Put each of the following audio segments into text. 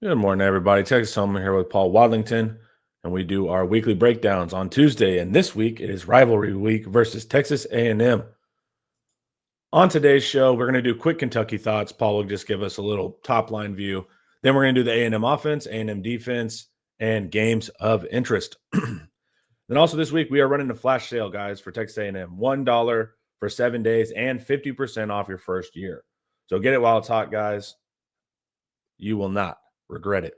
Good morning, everybody. Texas Home here with Paul Wadlington, and we do our weekly breakdowns on Tuesday. And this week it is Rivalry Week versus Texas A&M. On today's show, we're going to do quick Kentucky thoughts. Paul will just give us a little top-line view. Then we're going to do the A&M offense, A&M defense, and games of interest. Then also this week we are running a flash sale, guys, for Texas A&M. $1 for 7 days and 50% off your first year. So get it while it's hot, guys. You will not regret it.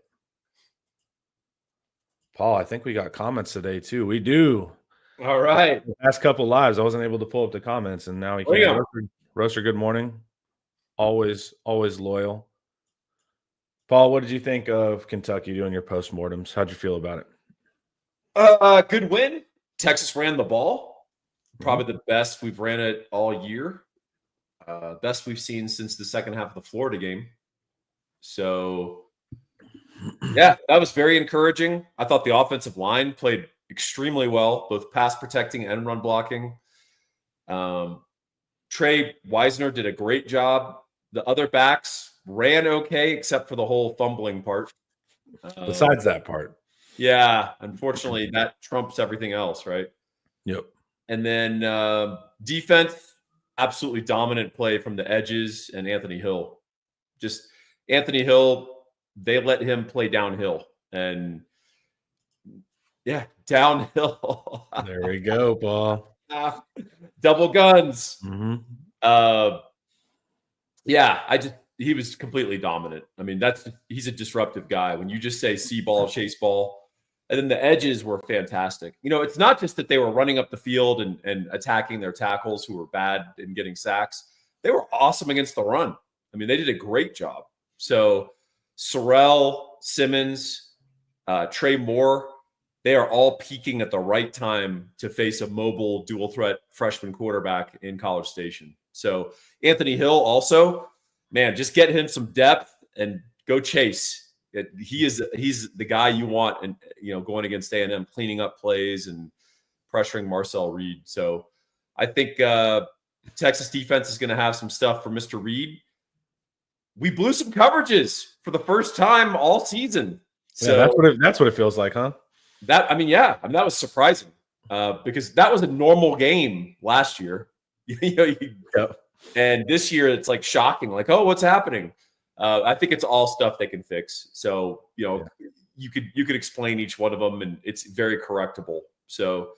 Paul, I think we got comments today too. We do. All right. The last couple lives, I wasn't able to pull up the comments, and now we can. Roaster, good morning. Always loyal. Paul, what did you think of Kentucky doing your postmortems? How'd you feel about it? Good win. Texas ran the ball. Probably the best we've ran it all year. Best we've seen since the second half of the Florida game. So, yeah, that was very encouraging. I thought the offensive line played extremely well, both pass protecting and run blocking. Trey Wisner did a great job. The other backs ran okay, except for the whole fumbling part. Besides that part. Yeah, unfortunately, that trumps everything else, right? Yep. And then defense, absolutely dominant play from the Edges and Anthony Hill. Just Anthony Hill, they let him play downhill. And, yeah, downhill. There we go, Paul. Double guns. Mm-hmm. He was completely dominant. I mean, he's a disruptive guy. When you just say see ball, chase ball, and then the Edges were fantastic. You know, it's not just that they were running up the field and attacking their tackles who were bad and getting sacks. They were awesome against the run. I mean, they did a great job. So Sorrell, Simmons, Trey Moore, they are all peaking at the right time to face a mobile dual threat freshman quarterback in College Station. So Anthony Hill also, man, just get him some depth and go chase. He's the guy you want, and going against A&M, cleaning up plays and pressuring Marcel Reed. So I think Texas defense is going to have some stuff for Mr. Reed. We blew some coverages for the first time all season. So that's what it feels like, huh? That was surprising because that was a normal game last year. And this year it's like shocking, like, oh, what's happening? I think it's all stuff they can fix. So, you could explain each one of them, and it's very correctable. So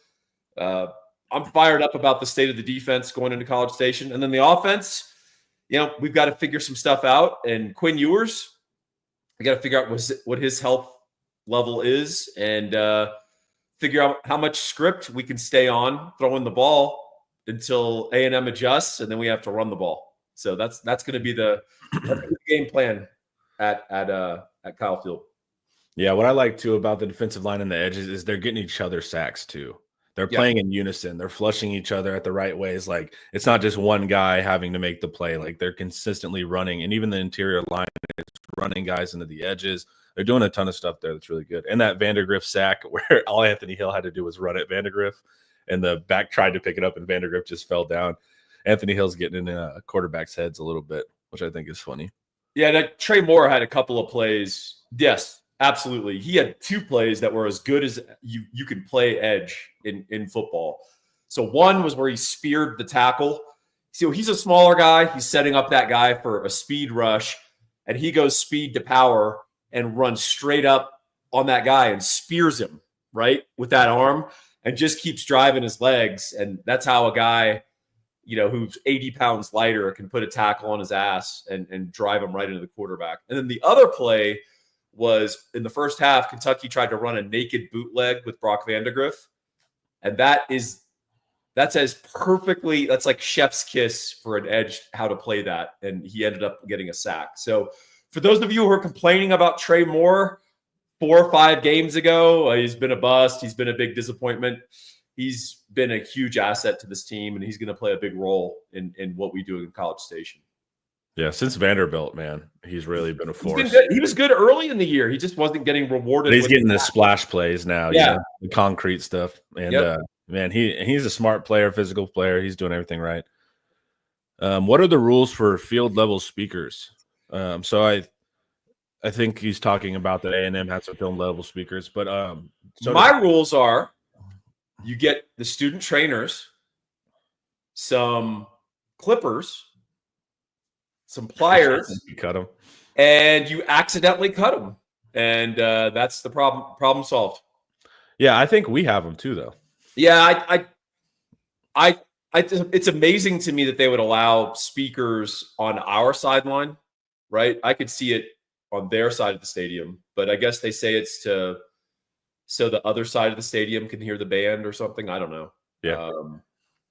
I'm fired up about the state of the defense going into College Station. And then the offense, we've got to figure some stuff out. And Quinn Ewers, we got to figure out what his health level is and figure out how much script we can stay on throwing the ball until A&M adjusts, and then we have to run the ball. So that's going to be the game plan at Kyle Field. Yeah, what I like too about the defensive line and the Edges is they're getting each other sacks too. They're playing in unison. They're flushing each other at the right ways. Like, it's not just one guy having to make the play. Like, they're consistently running, and even the interior line is running guys into the edges. They're doing a ton of stuff there that's really good. And that Vandergriff sack where all Anthony Hill had to do was run at Vandergriff, and the back tried to pick it up, and Vandergriff just fell down. Anthony Hill's getting in quarterback's heads a little bit, which I think is funny. Yeah, Trey Moore had a couple of plays. Yes, absolutely. He had two plays that were as good as you can play edge in football. So one was where he speared the tackle. So he's a smaller guy. He's setting up that guy for a speed rush, and he goes speed to power and runs straight up on that guy and spears him, right, with that arm, and just keeps driving his legs. And that's how a guy, who's 80 pounds lighter can put a tackle on his ass and drive him right into the quarterback. And then the other play was in the first half, Kentucky tried to run a naked bootleg with Brock Vandegrift. And that's like chef's kiss for an edge, how to play that. And he ended up getting a sack. So for those of you who are complaining about Trey Moore 4 or 5 games ago, he's been a bust. He's been a big disappointment. He's been a huge asset to this team, and he's going to play a big role in what we do in College Station. Yeah, since Vanderbilt, man, he's really been a force. He was good early in the year. He just wasn't getting rewarded. But he's getting the splash plays now, the concrete stuff. And man, he's a smart player, physical player. He's doing everything right. What are the rules for field level speakers? So I think he's talking about that A&M has some film level speakers, but my rules are you get the student trainers, some clippers, some pliers, you cut them, and you accidentally cut them, and that's the problem. Problem solved. Yeah, I think we have them too, though. Yeah, it's amazing to me that they would allow speakers on our sideline, right? I could see it on their side of the stadium, but I guess they say it's so the other side of the stadium can hear the band or something. I don't know. Yeah,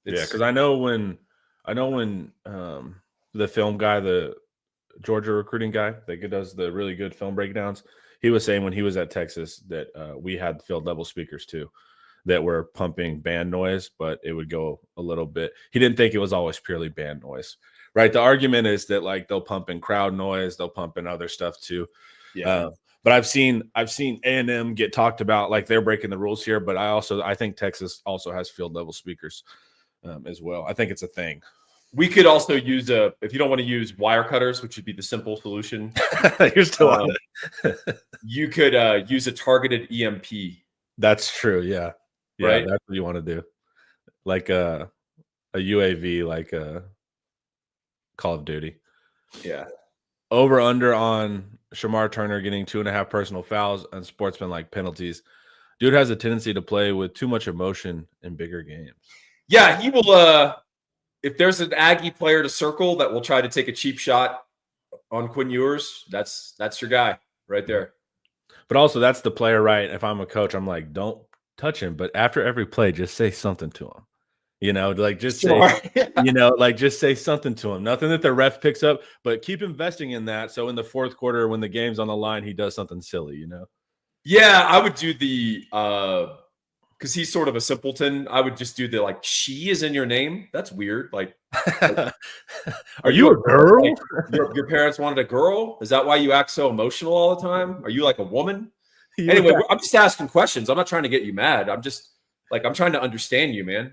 because I know when the film guy, the Georgia recruiting guy that does the really good film breakdowns, he was saying when he was at Texas that we had field level speakers too that were pumping band noise, but it would go a little bit. He didn't think it was always purely band noise, right? The argument is that like they'll pump in crowd noise, they'll pump in other stuff too. Yeah. But I've seen A&M get talked about like they're breaking the rules here, but I think Texas also has field level speakers as well. I think it's a thing. We could also use if you don't want to use wire cutters, which would be the simple solution. You're still on it. You could use a targeted EMP. That's true. Yeah. Yeah, right? That's what you want to do. Like a UAV, like a Call of Duty. Yeah. Over under on Shamar Turner getting 2.5 personal fouls and sportsmanlike penalties. Dude has a tendency to play with too much emotion in bigger games. Yeah, he will. If there's an Aggie player to circle that will try to take a cheap shot on Quinn Ewers, that's your guy right there. But also, that's the player, right? If I'm a coach, I'm like, don't touch him. But after every play, just say something to him. You know, like just say, just say something to him. Nothing that the ref picks up, but keep investing in that. So in the fourth quarter, when the game's on the line, he does something silly, you know? Yeah, I would do the because he's sort of a simpleton. I would just do the like, she is in your name. That's weird. Like are you a girl? Like, your parents wanted a girl? Is that why you act so emotional all the time? Are you like a woman? Anyway, I'm just asking questions. I'm not trying to get you mad. I'm just like, I'm trying to understand you, man.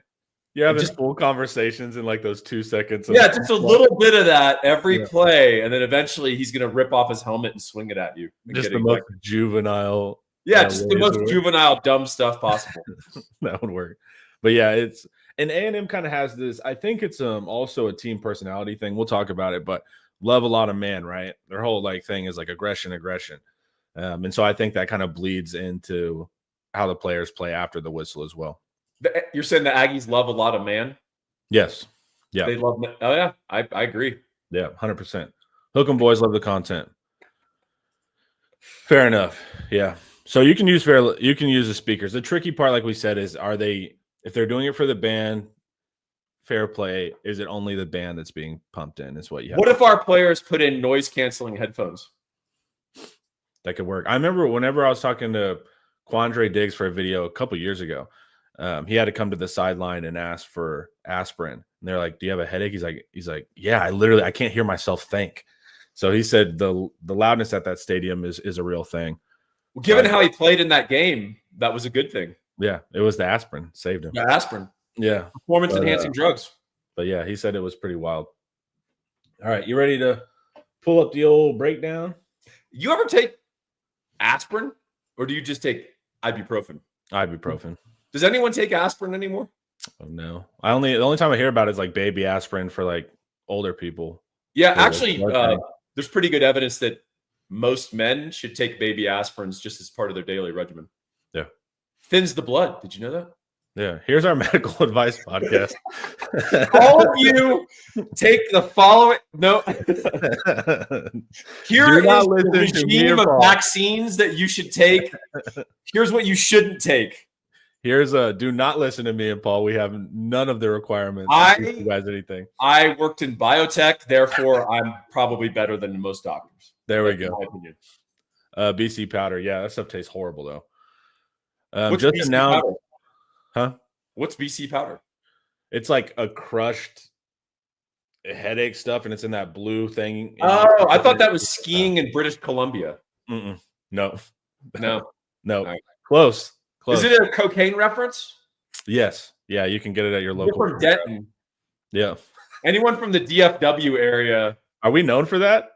You have just full conversations in like those 2 seconds. Yeah, just a little bit of that every play, and then eventually he's gonna rip off his helmet and swing it at you. Just the most juvenile. Yeah, just the most juvenile, dumb stuff possible. That would work. But yeah, it's and A&M kind of has this. I think it's also a team personality thing. We'll talk about it, but love a lot of man, right? Their whole like thing is like aggression. And so I think that kind of bleeds into how the players play after the whistle as well. You're saying the Aggies love a lot of man? Yes. Yeah. They love. Oh yeah, I agree. Yeah, 100%. Hook 'em boys love the content. Fair enough. Yeah. So you can use the speakers. The tricky part, like we said, is if they're doing it for the band, fair play. Is it only the band that's being pumped in? Is what you have. What if our players put in noise canceling headphones? That could work. I remember whenever I was talking to Quandre Diggs for a video a couple years ago, he had to come to the sideline and ask for aspirin. And they're like, "Do you have a headache?" He's like, "Yeah, I can't hear myself think." So he said the loudness at that stadium is a real thing. Well, given how he played in that game, that was a good thing. Yeah, it was the aspirin saved him. The aspirin. Yeah, performance enhancing drugs. But yeah, he said it was pretty wild. All right, you ready to pull up the old breakdown? You ever take aspirin, or do you just take ibuprofen? Ibuprofen. Does anyone take aspirin anymore? Oh, no. The only time I hear about it is like baby aspirin for like older people. Yeah, actually, there's pretty good evidence that most men should take baby aspirins just as part of their daily regimen. Yeah. Thins the blood. Did you know that? Yeah. Here's our medical advice podcast. All of you take the following. No. Here is the regime of vaccines that you should take. Here's what you shouldn't take. Here's do not listen to me and Paul. We have none of the requirements. You guys anything. I worked in biotech, therefore I'm probably better than most doctors. There we go. BC powder. Yeah, that stuff tastes horrible though. What's just BC powder? Huh? What's BC powder? It's like a crushed headache stuff, and it's in that blue thing. Oh, I thought that was skiing in British Columbia. No. Right. Close. Is it a cocaine reference? Yes. Yeah, you can get it at your local. You're from Denton. Yeah. Anyone from the DFW area? Are we known for that?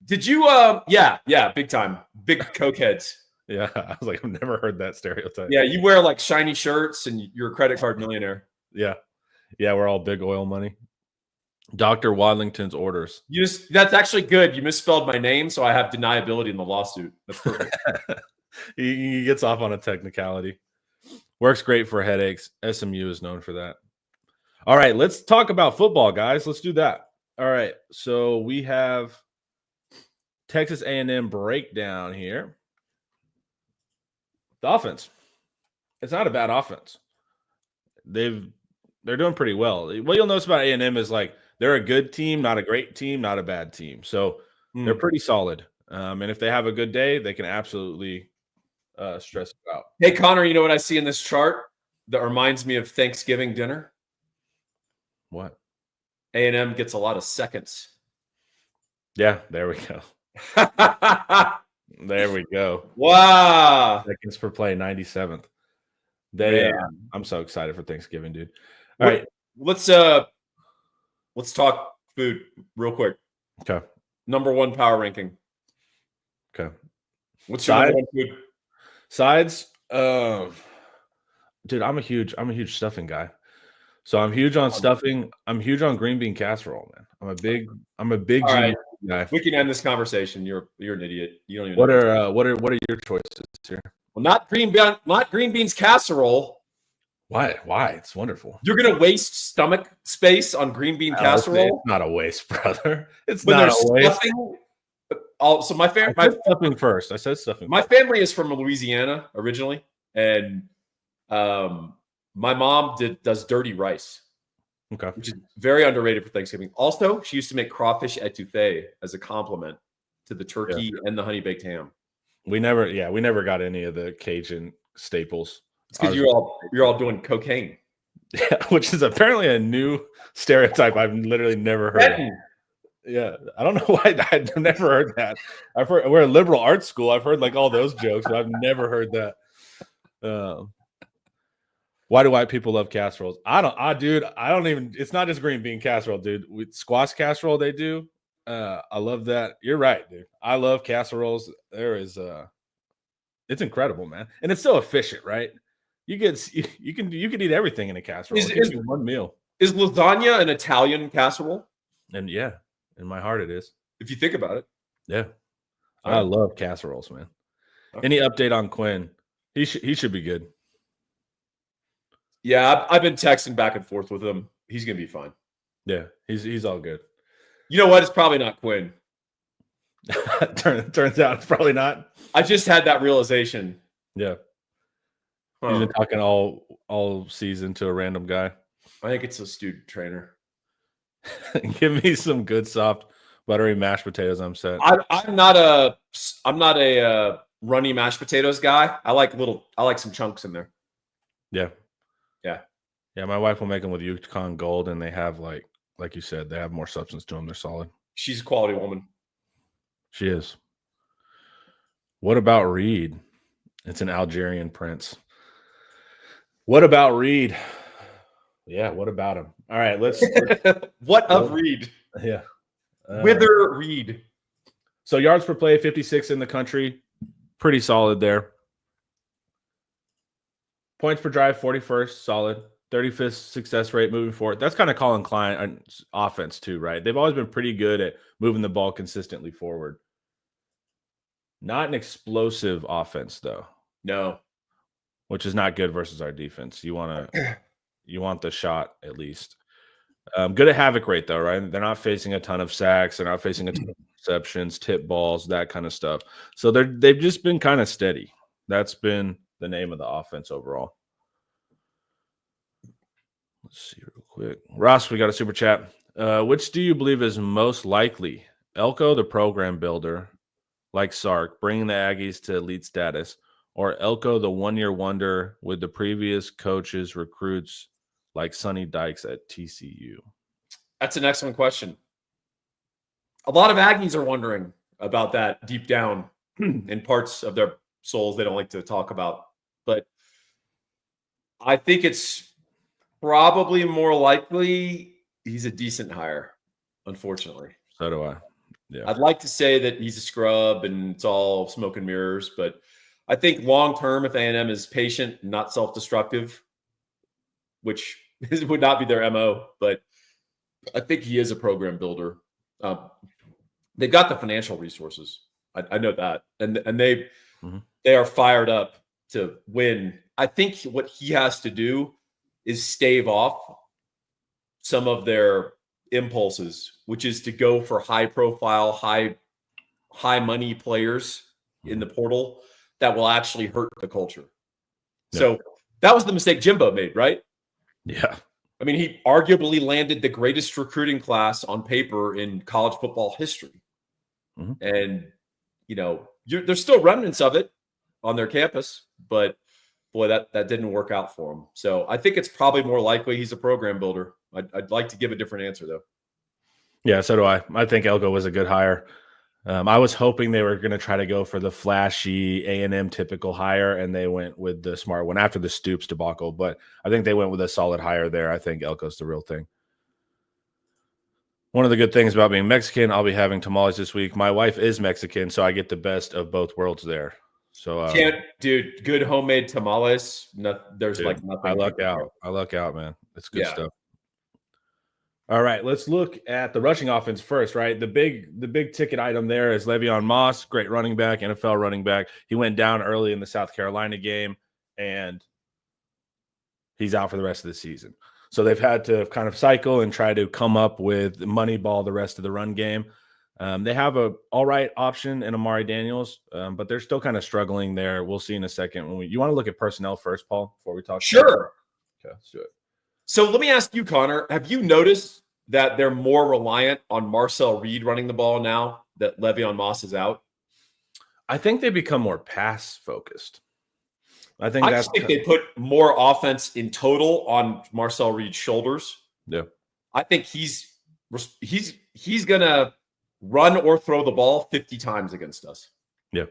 Did you? Yeah, big time, big cokeheads. Yeah, I was like, I've never heard that stereotype. Yeah, you wear like shiny shirts, and you're a credit card millionaire. Yeah, we're all big oil money. Dr. Wadlington's orders. That's actually good. You misspelled my name, so I have deniability in the lawsuit. That's perfect. He gets off on a technicality. Works great for headaches. SMU is known for that. All right, let's talk about football, guys. Let's do that. All right, so we have Texas A&M breakdown here. The offense. It's not a bad offense. They're doing pretty well. What you'll notice about A&M is like they're a good team, not a great team, not a bad team. So they're pretty solid. And if they have a good day, they can absolutely stress it out. Hey, Connor, you know what I see in this chart that reminds me of Thanksgiving dinner? What? A&M gets a lot of seconds. Yeah, there we go. There we go. Wow. Seconds per play, 97th. I'm so excited for Thanksgiving, dude. All right. Let's talk food real quick. Okay. Number one power ranking. Okay. What's your number one food? Sides? Dude, I'm a huge stuffing guy. So I'm huge on stuffing. I'm huge on green bean casserole, man. I'm a big right. guy. We can end this conversation. You're an idiot. You don't even What know. are your choices here? Well, not green beans casserole. Why? It's wonderful. You're gonna waste stomach space on green bean casserole? It's not a waste, brother. It's when not a waste. Stuffing, so my family. I said stuffing first. I said stuffing. My family is from Louisiana originally, and my mom does dirty rice. Okay. Which is very underrated for Thanksgiving. Also, she used to make crawfish etouffee as a compliment to the turkey and the honey baked ham. We never got any of the Cajun staples. It's because you're all doing cocaine. Yeah, which is apparently a new stereotype I've literally never heard of. Yeah, I don't know why I've never heard that. We're a liberal arts school. I've heard like all those jokes, but I've never heard that. Why do white people love casseroles? I don't even. It's not just green bean casserole, dude. With squash casserole, they do. I love that. You're right, dude. I love casseroles. It's incredible, man, and it's so efficient, right? You can eat everything in a casserole. It's one meal. Is lasagna an Italian casserole? And yeah, in my heart, it is. If you think about it. Yeah, I love casseroles, man. Any update on Quinn? He should be good. Yeah, I've been texting back and forth with him. He's gonna be fine. Yeah, he's all good. You know what? It's probably not Quinn. Turns out it's probably not. I just had that realization. Yeah. He's been talking all season to a random guy. I think it's a student trainer. Give me some good soft buttery mashed potatoes. I'm set. I'm not a runny mashed potatoes guy. I like some chunks in there. Yeah. Yeah. My wife will make them with Yukon Gold, and they have like you said, they have more substance to them. They're solid. She's a quality woman. She is. What about Reed? It's an Algerian prince. What about Reed? Yeah, what about him? All right, let's. What of Reed? Yeah. Wither Reed. So yards per play, 56 in the country. Pretty solid there. Points per drive, 41st, solid. 35th success rate moving forward. That's kind of Colin Klein offense too, right? They've always been pretty good at moving the ball consistently forward. Not an explosive offense though. No. Which is not good versus our defense. You want the shot at least. Good at havoc rate though, right? They're not facing a ton of sacks. They're not facing a ton of interceptions, tip balls, that kind of stuff. So they've just been kind of steady. That's been the name of the offense overall. Let's see real quick. Ross, we got a super chat. Which do you believe is most likely? Elko, the program builder, like Sark, bringing the Aggies to elite status, or Elko, the one-year wonder with the previous coaches, recruits like Sonny Dykes at TCU? That's an excellent question. A lot of Aggies are wondering about that deep down in parts of their souls they don't like to talk about. But I think it's probably more likely he's a decent hire, unfortunately. So do I. Yeah. I'd like to say that he's a scrub and it's all smoke and mirrors, but I think long term, if A&M is patient, not self-destructive, which would not be their MO, but I think he is a program builder. They've got the financial resources. I know that, and they are fired up to win. I think what he has to do is stave off some of their impulses, which is to go for high profile, high money players in the portal that will actually hurt the culture. Yeah. So that was the mistake Jimbo made, right? Yeah. I mean, he arguably landed the greatest recruiting class on paper in college football history. And, there's still remnants of it on their campus, but boy, that didn't work out for him. So I think it's probably more likely he's a program builder. I'd like to give a different answer, though. Yeah, so do I. I think Elko was a good hire. I was hoping they were going to try to go for the flashy A&M typical hire, and they went with the smart one after the Stoops debacle. But I think they went with a solid hire there. I think Elko's the real thing. One of the good things about being Mexican, I'll be having tamales this week. My wife is Mexican, so I get the best of both worlds there. So, dude, good homemade tamales. There's dude, like nothing. I luck out, man. It's good stuff. All right, let's look at the rushing offense first, right? The big ticket item there is Le'Veon Moss, great running back, NFL running back. He went down early in the South Carolina game, and he's out for the rest of the season. So they've had to kind of cycle and try to come up with money ball the rest of the run game. They have a all right option in Amari Daniels, but they're still kind of struggling there. We'll see in a second. You want to look at personnel first, Paul, before we talk? Sure. Okay, let's do it. So let me ask you, Connor, have you noticed that they're more reliant on Marcel Reed running the ball now that Le'Veon Moss is out? I think they become more pass focused. I just think they put more offense in total on Marcel Reed's shoulders. Yeah. I think he's gonna run or throw the ball 50 times against us. Yeah.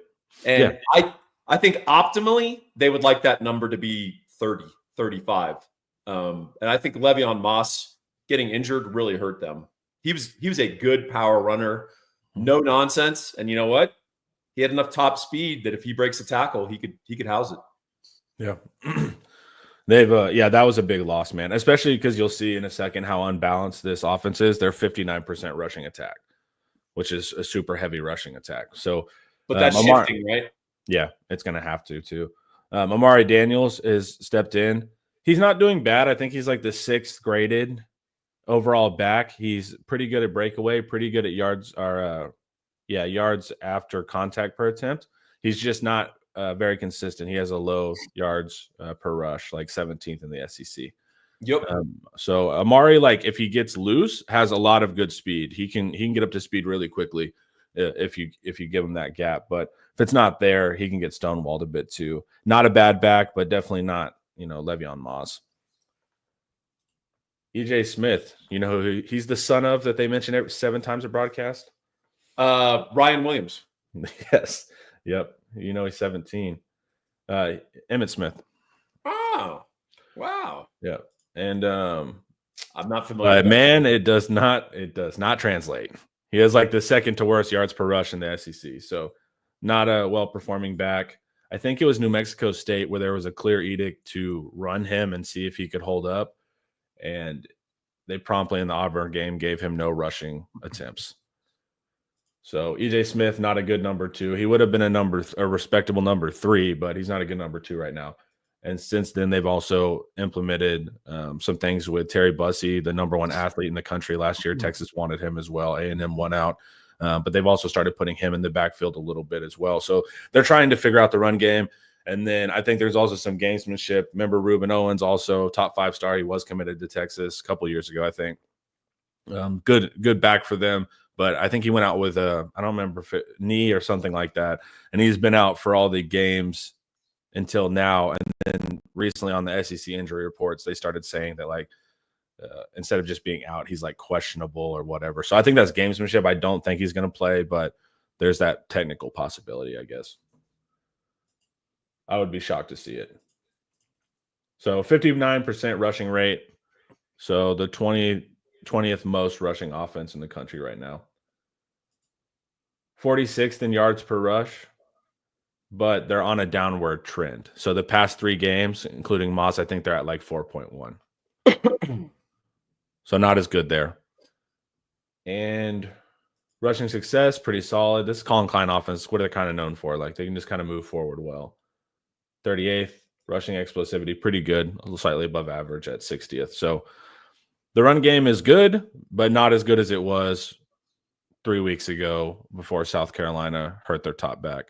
And I think optimally they would like that number to be 30, 35. And I think Le'Veon Moss getting injured really hurt them. He was a good power runner, no nonsense. And you know what? He had enough top speed that if he breaks a tackle, he could house it. Yeah. They've that was a big loss, man, especially because you'll see in a second how unbalanced this offense is. They're 59% rushing attack, which is a super heavy rushing attack. So, but that's shifting, right? Yeah, it's going to have to too. Amari Daniels is stepped in. He's not doing bad. I think he's like the 6th graded overall back. He's pretty good at breakaway, pretty good at yards yards after contact per attempt. He's just not very consistent. He has a low yards per rush, like 17th in the SEC. Yep. So Amari, like if he gets loose, has a lot of good speed. He can get up to speed really quickly if you give him that gap. But if it's not there, he can get stonewalled a bit too. Not a bad back, but definitely not Le'Veon Moss. EJ Smith, who he's the son of that they mentioned 7 times a broadcast. Ryan Williams. Yes. Yep. He's 17. Emmitt Smith. Oh, wow. Yeah. And I'm not familiar. Man, it does not translate. He has like the second to worst yards per rush in the SEC. So not a well-performing back. I think it was New Mexico State where there was a clear edict to run him and see if he could hold up. And they promptly in the Auburn game gave him no rushing attempts. So EJ Smith, not a good number 2. He would have been a respectable number 3, but he's not a good number 2 right now. And since then, they've also implemented some things with Terry Bussey, the number 1 athlete in the country last year. Texas wanted him as well. A&M won out. But they've also started putting him in the backfield a little bit as well. So they're trying to figure out the run game. And then I think there's also some gamesmanship. Remember Ruben Owens, also top 5-star. He was committed to Texas a couple years ago, I think. Good back for them. But I think he went out with I don't remember if knee or something like that. And he's been out for all the games until now. And then recently on the SEC injury reports, they started saying that instead of just being out, he's like questionable or whatever. So I think that's gamesmanship. I don't think he's going to play, but there's that technical possibility, I guess. I would be shocked to see it. So 59% rushing rate. So the 20th most rushing offense in the country right now. 46th in yards per rush, but they're on a downward trend. So the past 3 games, including Moss, I think they're at like 4.1. So not as good there. And rushing success, pretty solid. This is Colin Klein offense. What are they kind of known for? Like they can just kind of move forward well. 38th, rushing explosivity, pretty good, a little slightly above average at 60th. So the run game is good, but not as good as it was 3 weeks ago before South Carolina hurt their top back.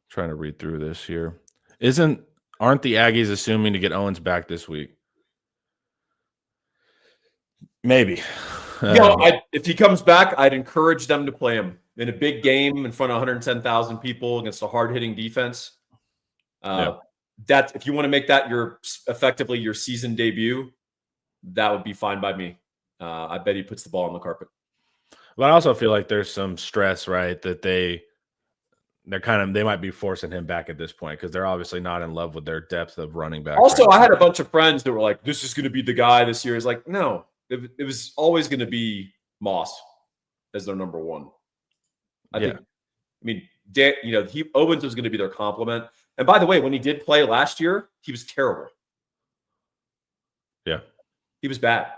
Trying to read through this here. Aren't the Aggies assuming to get Owens back this week? Maybe. If he comes back, I'd encourage them to play him in a big game in front of 110,000 people against a hard-hitting defense. That if you want to make that effectively your season debut, that would be fine by me. I bet he puts the ball on the carpet. But I also feel like there's some stress, right? That they might be forcing him back at this point because they're obviously not in love with their depth of running back. Also, I had a bunch of friends that were like, "This is going to be the guy this year." It's like, no, it was always going to be Moss as their number one. Owens was going to be their complement. And by the way, when he did play last year, he was terrible. Yeah, he was bad.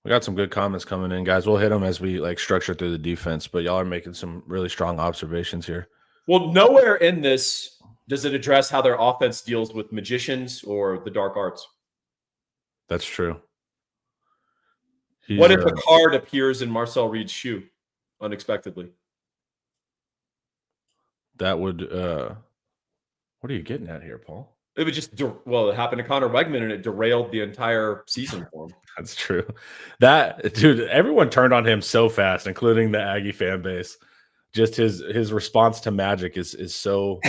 We got some good comments coming in, guys. We'll hit them as we structure through the defense, but y'all are making some really strong observations here. Well, nowhere in this does it address how their offense deals with magicians or the dark arts. That's true. What if a card appears in Marcel Reed's shoe unexpectedly? That would what are you getting at here, Paul? It would just it happened to Connor Wegman and it derailed the entire season for him. That's true. Everyone turned on him so fast, including the Aggie fan base. Just his response to Magic was so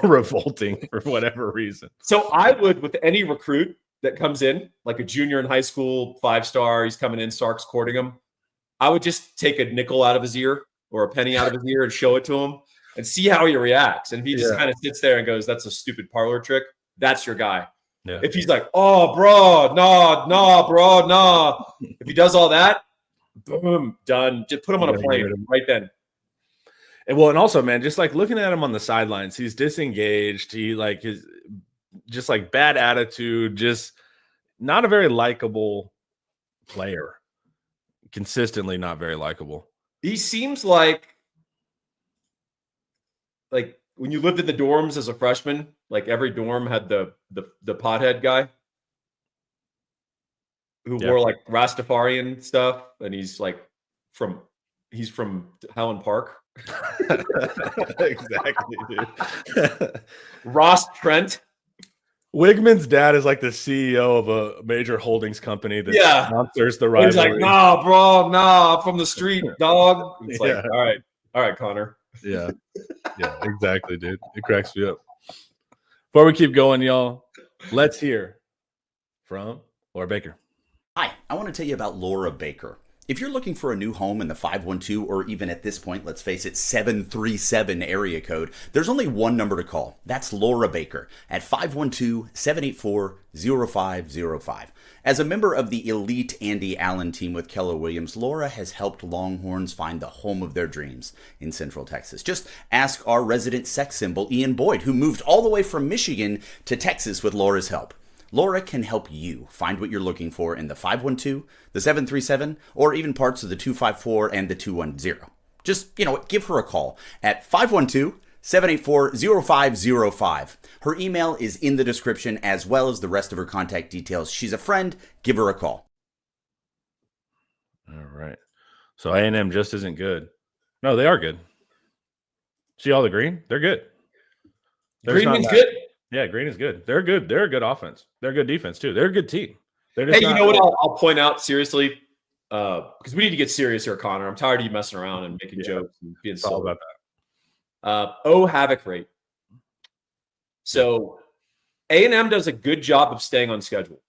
revolting for whatever reason. So I would, with any recruit that comes in, like a junior in high school, 5-star, he's coming in, Sark's courting him, I would just take a nickel out of his ear or a penny out of his ear and show it to him and see how he reacts. And if he just kind of sits there and goes, "That's a stupid parlor trick," that's your guy. Yeah. If he's like, "Oh, bro, nah, bro, nah," if he does all that, boom, done. Just put him on a plane right then. And also, man, just looking at him on the sidelines, he's disengaged. He his just bad attitude, just not a very likable player. Consistently not very likable. He seems like when you lived in the dorms as a freshman, every dorm had the pothead guy who wore Rastafarian stuff, and he's from Highland Park. Exactly, dude. Ross Trent. Wigman's dad is the CEO of a major holdings company that sponsors the Rivalry. He's like, "Nah, bro, nah, from the street, dog." It's all right, Connor. Yeah, exactly, dude. It cracks me up. Before we keep going, y'all, let's hear from Laura Baker. Hi, I want to tell you about Laura Baker. If you're looking for a new home in the 512 or even at this point, let's face it, 737 area code, there's only one number to call. That's Laura Baker at 512-784-0505. As a member of the elite Andy Allen team with Keller Williams, Laura has helped Longhorns find the home of their dreams in Central Texas. Just ask our resident sex symbol, Ian Boyd, who moved all the way from Michigan to Texas with Laura's help. Laura can help you find what you're looking for in the 512, the 737, or even parts of the 254 and the 210. Just, give her a call at 512-784-0505. Her email is in the description as well as the rest of her contact details. She's a friend. Give her a call. All right. So A&M just isn't good. No, they are good. See all the green? They're good. Green means good. Yeah, green is good. They're good. They're a good offense. They're a good defense, too. They're a good team. Hey, you know what I'll point out seriously? Because we need to get serious here, Connor. I'm tired of you messing around and making jokes and being silly about that. Havoc rate. So A&M does a good job of staying on schedule.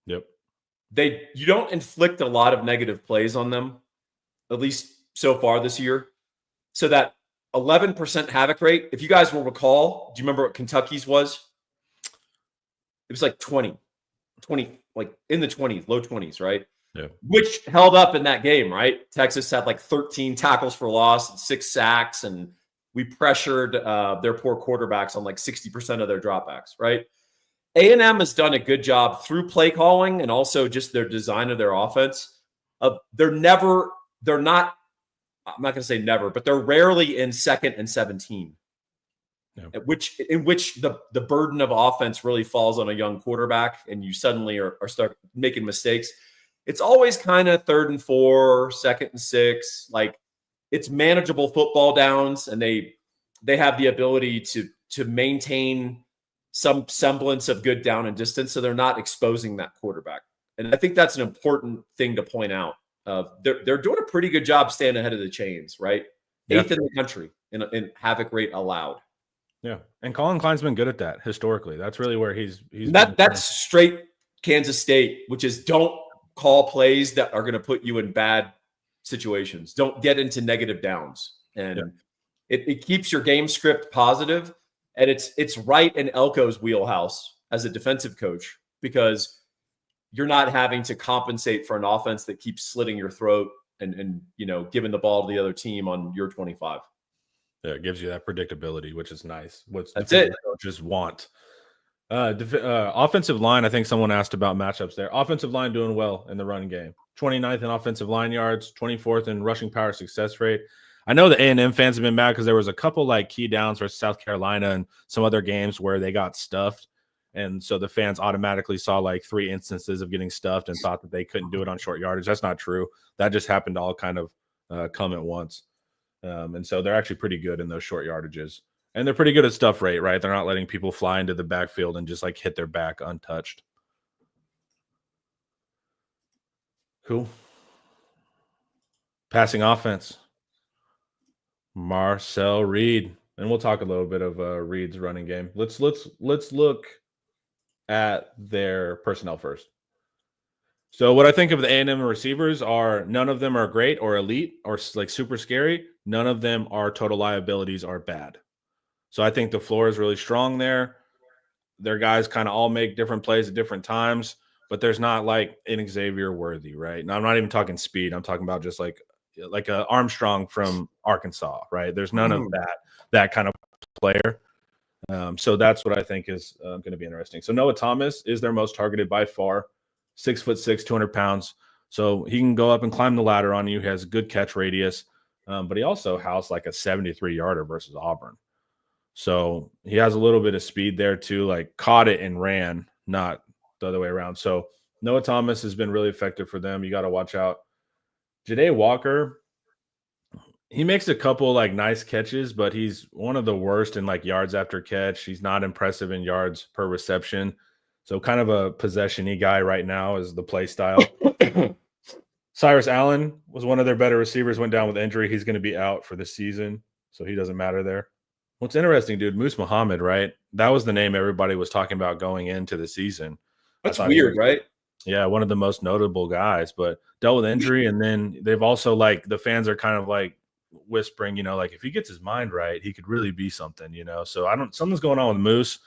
Yep. You don't inflict a lot of negative plays on them, at least so far this year. So that 11% havoc rate. If you guys will recall, do you remember what Kentucky's was? It was 20. like in the 20s, low 20s, right? Yeah. Which held up in that game, right? Texas had like 13 tackles for loss and 6 sacks, and we pressured their poor quarterbacks on like 60% of their dropbacks, right? A&M has done a good job through play calling and also just their design of their offense. They're not, I'm not going to say never, but they're rarely in 2nd and 17. Yeah. In which the burden of offense really falls on a young quarterback, and you suddenly are start making mistakes. It's always kind of 3rd and 4, 2nd and 6. Like, it's manageable football downs, and they have the ability to maintain some semblance of good down and distance, so they're not exposing that quarterback. And I think that's an important thing to point out. They're doing a pretty good job staying ahead of the chains, right? Yeah. 8th in the country in havoc rate allowed. Yeah, and Colin Klein's been good at that historically. That's really where he's that's straight Kansas State, which is don't call plays that are going to put you in bad situations. Don't get into negative downs, and it keeps your game script positive, and it's right in Elko's wheelhouse as a defensive coach, because you're not having to compensate for an offense that keeps slitting your throat and giving the ball to the other team on your 25. Yeah, it gives you that predictability, which is nice. That's it. Coaches want. Offensive line, I think someone asked about matchups there. Offensive line doing well in the running game. 29th in offensive line yards, 24th in rushing power success rate. I know the A&M fans have been mad because there was a couple like key downs versus South Carolina and some other games where they got stuffed. And so the fans automatically saw like 3 instances of getting stuffed and thought that they couldn't do it on short yardage. That's not true. That just happened to all kind of come at once. And so they're actually pretty good in those short yardages. And they're pretty good at stuff rate, right? They're not letting people fly into the backfield and just like hit their back untouched. Cool. Passing offense. Marcel Reed. And we'll talk a little bit of Reed's running game. Let's look at their personnel first. So what I think of the A&M receivers are none of them are great or elite or like super scary. None of them are total liabilities or bad. So I think the floor is really strong there. Their guys kind of all make different plays at different times, but there's not like an Xavier Worthy, right? Now I'm not even talking speed. I'm talking about just like a Armstrong from Arkansas, right? There's none of that kind of player. So that's what I think is going to be interesting. So Noah Thomas is their most targeted by far. 6'6", 200 pounds. So he can go up and climb the ladder on you. He has good catch radius, but he also housed like a 73-yarder versus Auburn. So he has a little bit of speed there too, like caught it and ran, not the other way around. So Noah Thomas has been really effective for them. You got to watch out. Ja'Day Walker, he makes a couple like nice catches, but he's one of the worst in like yards after catch. He's not impressive in yards per reception. So kind of a possession-y guy right now is the play style. Cyrus Allen was one of their better receivers, went down with injury. He's going to be out for the season, so he doesn't matter there. What's interesting, dude, Moose Muhammad, right? That was the name everybody was talking about going into the season. That's weird, right? Yeah, one of the most notable guys, but dealt with injury. And then they've also like the fans are kind of like whispering, like if he gets his mind right, he could really be something, So something's going on with Moose,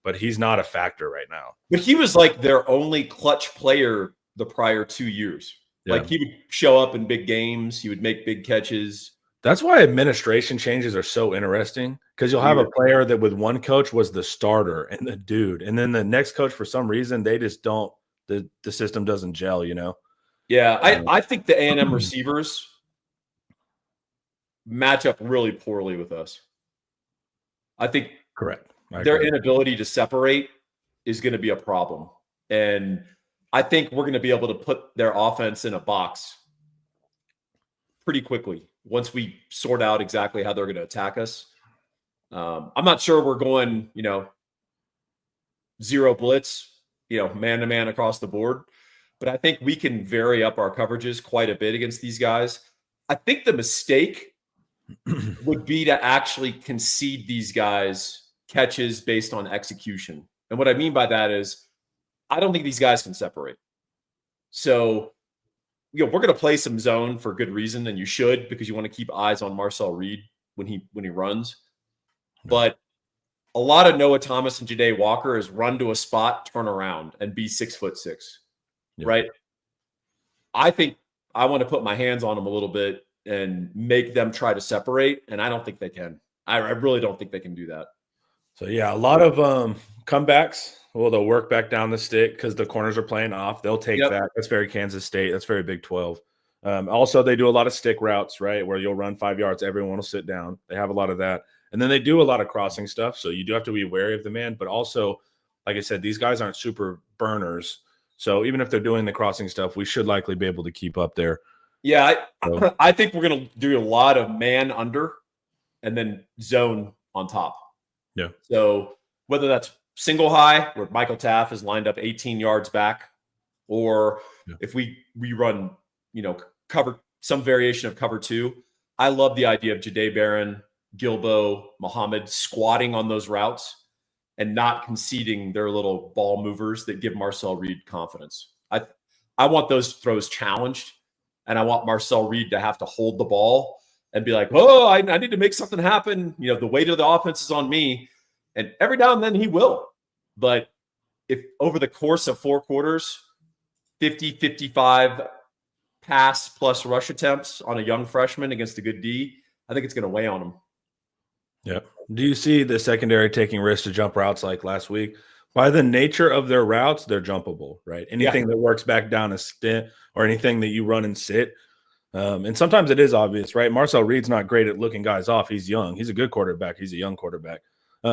but he's not a factor right now. But he was like their only clutch player the prior 2 years. Yeah. Like he would show up in big games. He would make big catches. That's why administration changes are so interesting, because you'll have a player that with one coach was the starter and the dude. And then the next coach, for some reason, they just don't, the system doesn't gel, Yeah, I think the A&M receivers match up really poorly with us. I think correct. Their inability to separate is going to be a problem. And I think we're going to be able to put their offense in a box pretty quickly once we sort out exactly how they're going to attack us. I'm not sure we're going, zero blitz, man-to-man across the board. But I think we can vary up our coverages quite a bit against these guys. I think the mistake would be to actually concede these guys catches based on execution. And what I mean by that is I don't think these guys can separate. So, we're going to play some zone for good reason, and you should, because you want to keep eyes on Marcel Reed when he runs. But a lot of Noah Thomas and Ja'Day Walker is run to a spot, turn around, and be 6'6". right? I think I want to put my hands on them a little bit and make them try to separate, and I don't think they can. I really don't think they can do that. So, yeah, a lot of comebacks. Well, they'll work back down the stick because the corners are playing off. They'll take that. That's very Kansas State. That's very Big 12. Also, they do a lot of stick routes, right, where you'll run 5 yards. Everyone will sit down. They have a lot of that. And then they do a lot of crossing stuff. So you do have to be wary of the man. But also, like I said, these guys aren't super burners. So even if they're doing the crossing stuff, we should likely be able to keep up there. Yeah, I think we're going to do a lot of man under and then zone on top. Yeah. So whether that's single high, where Michael Taff is lined up 18 yards back, or if we run, cover some variation of cover 2, I love the idea of Jahdae Barron, Gilbo, Muhammad squatting on those routes and not conceding their little ball movers that give Marcel Reed confidence. I want those throws challenged, and I want Marcel Reed to have to hold the ball and be like, oh, I need to make something happen. The weight of the offense is on me. And every now and then he will. But if over the course of 4 quarters, 50, 55 pass plus rush attempts on a young freshman against a good D, I think it's going to weigh on him. Yeah. Do you see the secondary taking risks to jump routes like last week? By the nature of their routes, they're jumpable, right? Anything that works back down a stint or anything that you run and sit. And sometimes it is obvious, right? Marcel Reed's not great at looking guys off. He's young. He's a good quarterback. He's a young quarterback.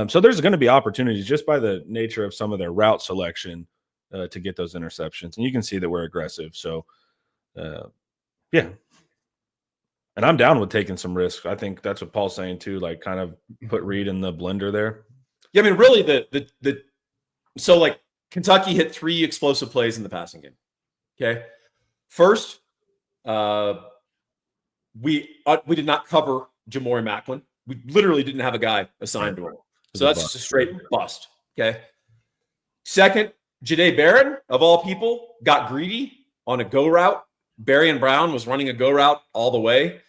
So there's going to be opportunities just by the nature of some of their route selection to get those interceptions. And you can see that we're aggressive. So, yeah. And I'm down with taking some risks. I think that's what Paul's saying too, like kind of put Reed in the blender there. Yeah, I mean, really so like Kentucky hit 3 explosive plays in the passing game. Okay. First, we did not cover Jamori Macklin. We literally didn't have a guy assigned to him. So that's just a straight bust. Okay. Second, Jahdae Barron, of all people, got greedy on a go route. Berrien Brown was running a go route all the way.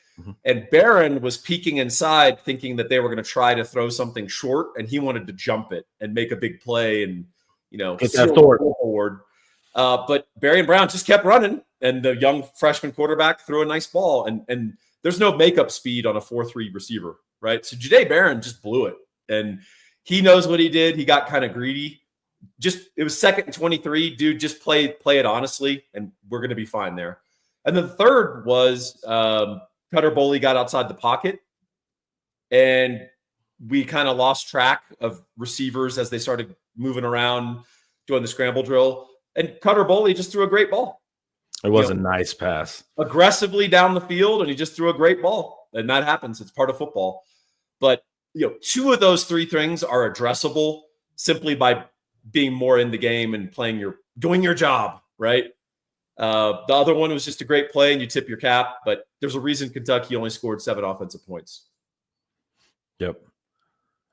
And Barron was peeking inside thinking that they were going to try to throw something short, and he wanted to jump it and make a big play and, get that forward. But Berrien Brown just kept running, and the young freshman quarterback threw a nice ball. And there's no makeup speed on a 4-3 receiver, right? So Jahdae Barron just blew it, and he knows what he did. He got kind of greedy. It was 2nd and 23. Dude, just play it honestly, and we're going to be fine there. And the third was Cutter Boley got outside the pocket, and we kind of lost track of receivers as they started moving around doing the scramble drill. And Cutter Boley just threw a great ball. It was a nice pass. Aggressively down the field, and he just threw a great ball. And that happens. It's part of football. But, 2 of those 3 things are addressable simply by being more in the game and doing your job, right? The other one was just a great play, and you tip your cap. But there's a reason Kentucky only scored 7 offensive points. Yep.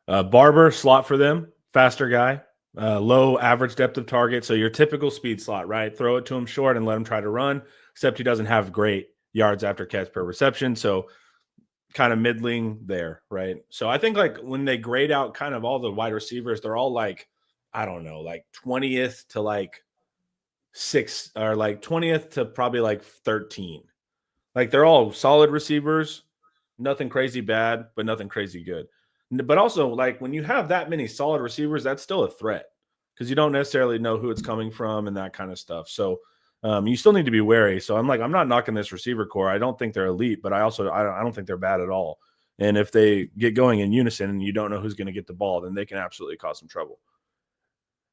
Barber, slot for them. Faster guy. Low average depth of target. So your typical speed slot, right? Throw it to him short and let him try to run, except he doesn't have great yards after catch per reception. So kind of middling there, right? So I think like when they grade out kind of all the wide receivers, they're all like, I don't know, like 20th to like 6 or like 20th to probably like 13. Like they're all solid receivers, nothing crazy bad, but nothing crazy good. But also, like when you have that many solid receivers, that's still a threat because you don't necessarily know who it's coming from and that kind of stuff. So you still need to be wary. So I'm not knocking this receiver core. I don't think they're elite, but I don't think they're bad at all. And if they get going in unison and you don't know who's going to get the ball, then they can absolutely cause some trouble.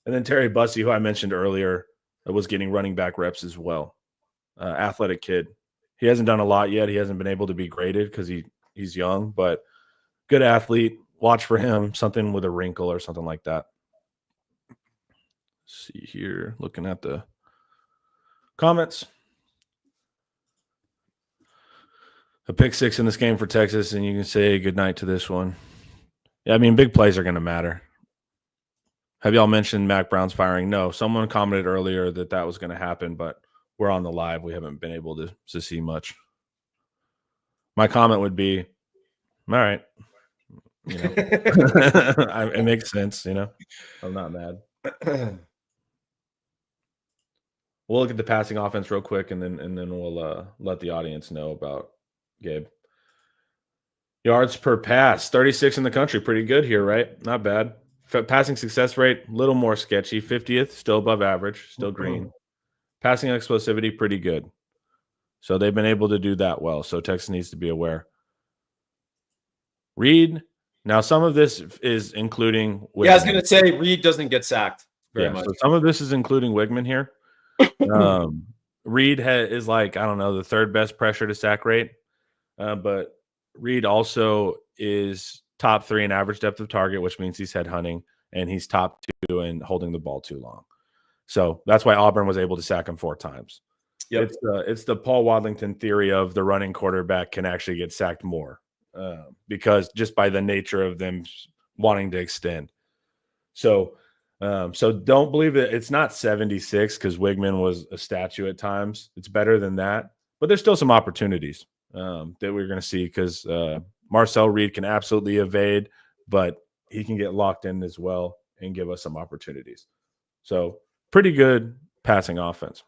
And then Terry Bussey, who I mentioned earlier, was getting running back reps as well. Athletic kid. He hasn't done a lot yet. He hasn't been able to be graded because he's young, but good athlete. Watch for him, something with a wrinkle or something like that. Let's see here, looking at the comments. A pick 6 in this game for Texas, and you can say goodnight to this one. Yeah, I mean, big plays are going to matter. Have y'all mentioned Mac Brown's firing? No. Someone commented earlier that was going to happen, but we're on the live. We haven't been able to see much. My comment would be, all right. It makes sense, I'm not mad. We'll look at the passing offense real quick, and then we'll let the audience know about Gabe. Yards per pass, 36 in the country. Pretty good here, right? Not bad. Passing success rate, a little more sketchy. 50th, still above average, still green. Passing explosivity, pretty good. So they've been able to do that well. So Texas needs to be aware. Reed. Now, some of this is including Wigman. Yeah, I was going to say Reed doesn't get sacked very much. So some of this is including Wigman here. Reed is like, I don't know, the third best pressure to sack rate. But Reed also is top 3 in average depth of target, which means he's head hunting, and he's top 2 in holding the ball too long. So that's why Auburn was able to sack him 4 times. Yep. It's the Paul Wadlington theory of the running quarterback can actually get sacked more because just by the nature of them wanting to extend. So don't believe that it's not 76 because Wigman was a statue at times. It's better than that, but there's still some opportunities that we're going to see because Marcel Reed can absolutely evade, but he can get locked in as well and give us some opportunities. So pretty good passing offense.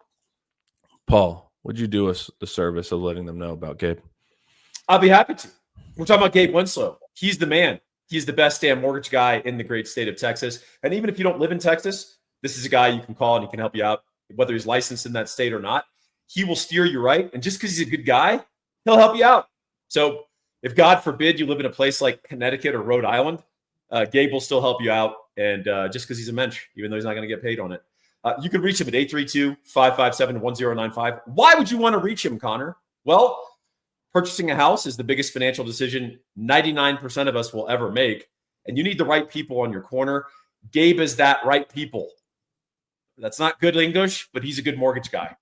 Paul, would you do us the service of letting them know about Gabe? I'll be happy to. We're talking about Gabe Winslow. He's the man. He's the best damn mortgage guy in the great state of Texas. And even if you don't live in Texas, this is a guy you can call and he can help you out, whether he's licensed in that state or not. He will steer you right. And just because he's a good guy, he'll help you out. So if God forbid you live in a place like Connecticut or Rhode Island, Gabe will still help you out. And just because he's a mensch, even though he's not going to get paid on it. You can reach him at 832-557-1095. Why would you want to reach him, Connor? Well, purchasing a house is the biggest financial decision 99% of us will ever make. And you need the right people on your corner. Gabe is that right people. That's not good English, but he's a good mortgage guy.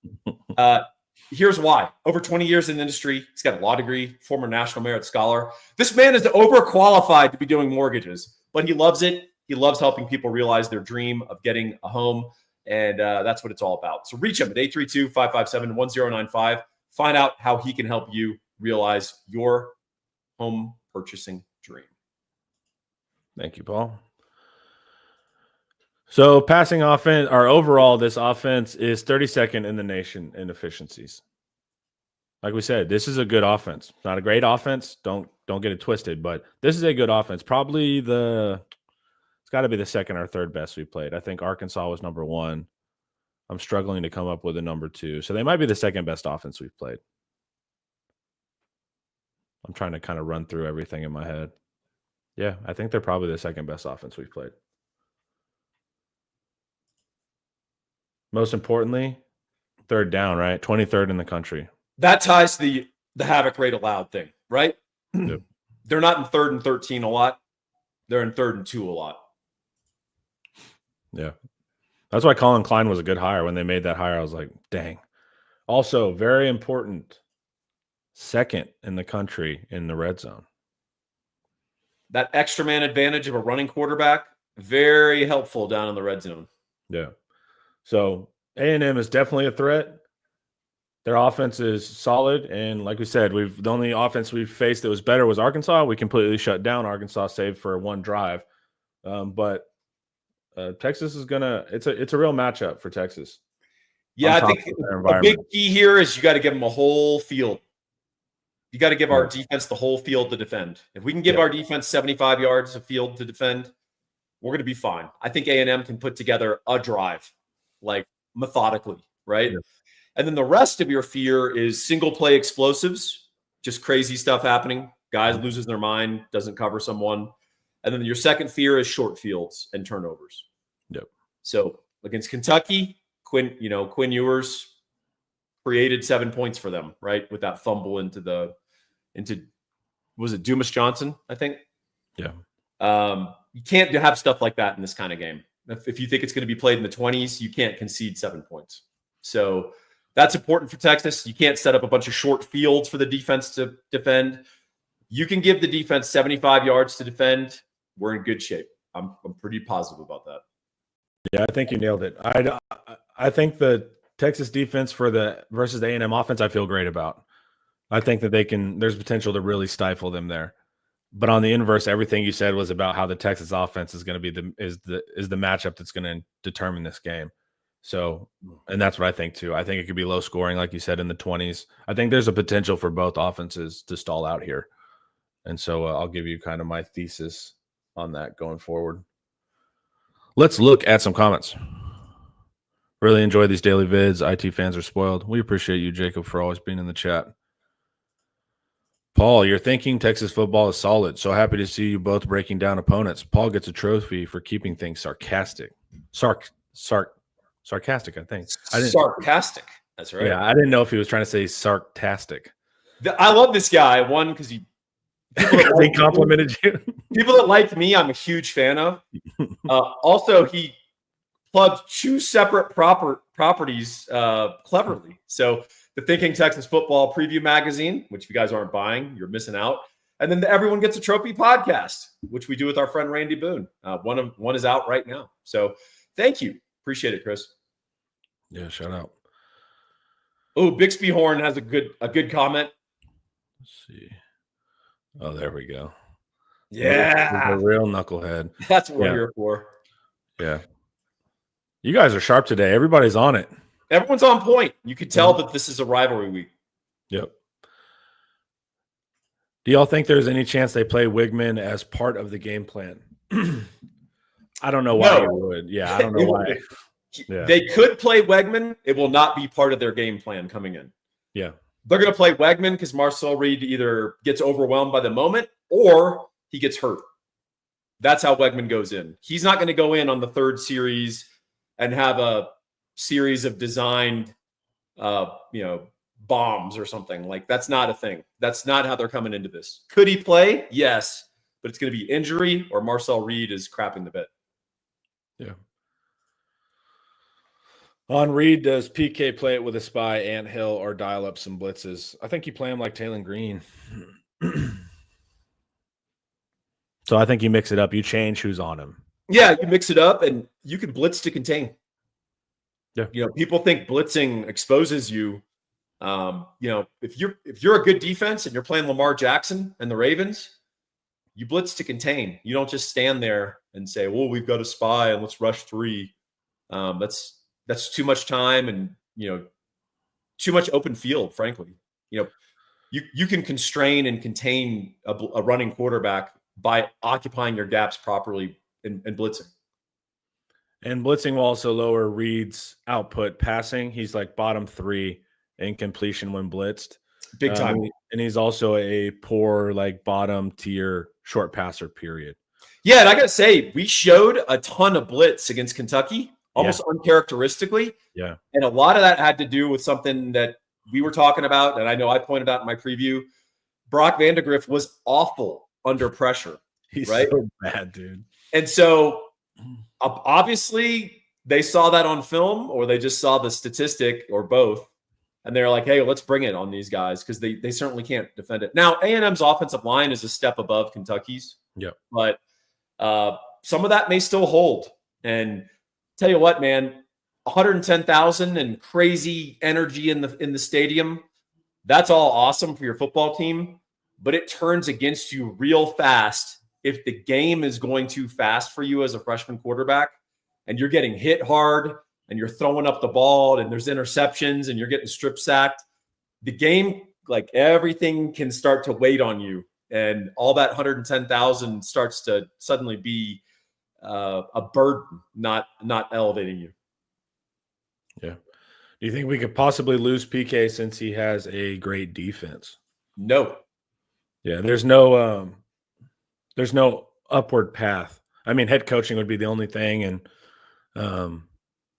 Here's why. Over 20 years in the industry, he's got a law degree, former National Merit Scholar. This man is overqualified to be doing mortgages, but he loves it. He loves helping people realize their dream of getting a home. And that's what it's all about. So reach him at 832-557-1095. Find out how he can help you realize your home purchasing dream. Thank you, Paul. So passing offense, or overall, this offense is 32nd in the nation in efficiencies. Like we said, this is a good offense. Not a great offense. Don't get it twisted, but this is a good offense. Probably it's got to be the second or third best we played. I think Arkansas was number 1. I'm struggling to come up with a number 2. So they might be the second best offense we've played. I'm trying to kind of run through everything in my head. Yeah, I think they're probably the second best offense we've played. Most importantly, third down, right? 23rd in the country. That ties to the havoc rate allowed thing, right? Yep. They're not in 3rd and 13 a lot. They're in 3rd and 2 a lot. Yeah. That's why Colin Klein was a good hire. When they made that hire, I was like, dang. Also, very important, second in the country in the red zone. That extra man advantage of a running quarterback, very helpful down in the red zone. Yeah. So A&M is definitely a threat. Their offense is solid. And like we said, the only offense we've faced that was better was Arkansas. We completely shut down Arkansas, save for one drive. But Texas is it's a real matchup for Texas. Yeah, I think a big key here is you got to give them a whole field. You got to give our defense the whole field to defend. If we can give our defense 75 yards of field to defend, we're going to be fine. I think A&M can put together a drive, like methodically, right? Yeah. And then the rest of your fear is single play explosives, just crazy stuff happening. Guys loses their mind, doesn't cover someone. And then your second fear is short fields and turnovers. Yep. So against Kentucky, Quinn Ewers created 7 points for them, right? With that fumble into was it Dumas Johnson, I think? Yeah. You can't have stuff like that in this kind of game. If you think it's going to be played in the 20s, you can't concede 7 points. So that's important for Texas. You can't set up a bunch of short fields for the defense to defend. You can give the defense 75 yards to defend. We're in good shape. I'm pretty positive about that. Yeah, I think you nailed it. I think the Texas defense versus the A&M offense, I feel great about. I think that there's potential to really stifle them there. But on the inverse, everything you said was about how the Texas offense is going to be the matchup that's going to determine this game. So, and that's what I think too. I think it could be low scoring, like you said, in the 20s. I think there's a potential for both offenses to stall out here. And so I'll give you kind of my thesis on that going forward. Let's look at some comments. Really enjoy these daily vids. IT fans are spoiled. We appreciate you, Jacob, for always being in the chat. Paul, you're thinking Texas football is solid. So happy to see you both breaking down opponents. Paul gets a trophy for keeping things sarcastic. Sarcastic, I think. Sarcastic. That's right. Yeah, I didn't know if he was trying to say sarcastic. I love this guy. One, because he complimented you. People that like me, I'm a huge fan of. Also, he plugged two separate properties cleverly. So the Thinking Texas Football Preview Magazine, which if you guys aren't buying, you're missing out. And then the Everyone Gets a Trophy podcast, which we do with our friend Randy Boone. One is out right now. So thank you. Appreciate it, Chris. Yeah, shout out. Oh, Bixby Horn has a good comment. Let's see. Oh, there we go. Yeah. A real knucklehead. That's what we're here for. Yeah. You guys are sharp today. Everybody's on it. Everyone's on point. You could tell that this is a rivalry week. Yep. Do y'all think there's any chance they play Wigman as part of the game plan? I don't know why you would. Yeah, I don't know why. Yeah. They could play Wegman. It will not be part of their game plan coming in. Yeah. They're going to play Wegman because Marcel Reed either gets overwhelmed by the moment or he gets hurt. That's how Wegman goes in. He's not going to go in on the third series and have a series of designed, bombs or something. Like, that's not a thing. That's not how they're coming into this. Could he play? Yes. But it's going to be injury or Marcel Reed is crapping the bed. Yeah. On Reed, does PK play it with a spy, anthill, or dial up some blitzes? I think you play him like Taylor Green. So I think you mix it up. You change who's on him. Yeah, you mix it up and you can blitz to contain. Yeah. People think blitzing exposes you. If you're a good defense and you're playing Lamar Jackson and the Ravens, you blitz to contain. You don't just stand there and say, well, we've got a spy and let's rush three. That's too much time and, too much open field, frankly. You can constrain and contain a running quarterback by occupying your gaps properly and blitzing. And blitzing will also lower Reed's output passing. He's like bottom 3 in completion when blitzed. Big time. And he's also a poor, like bottom tier short passer, period. Yeah, and I got to say, we showed a ton of blitz against Kentucky, almost uncharacteristically. Yeah. And a lot of that had to do with something that we were talking about, and I know I pointed out in my preview. Brock Vandegrift was awful under pressure. He's right? so bad, dude. And so obviously they saw that on film, or they just saw the statistic, or both. And they're like, hey, let's bring it on these guys, because they certainly can't defend it. Now, A&M's offensive line is a step above Kentucky's. Yeah. But some of that may still hold. And tell you what, man, 110,000 and crazy energy in the stadium, that's all awesome for your football team. But it turns against you real fast if the game is going too fast for you as a freshman quarterback, and you're getting hit hard, and you're throwing up the ball, and there's interceptions, and you're getting strip sacked. The game, like, everything can start to weight on you, and all that 110,000 starts to suddenly be a burden, not elevating you. Yeah. Do you think we could possibly lose PK since he has a great defense? No. Yeah, there's no upward path. I mean, head coaching would be the only thing, and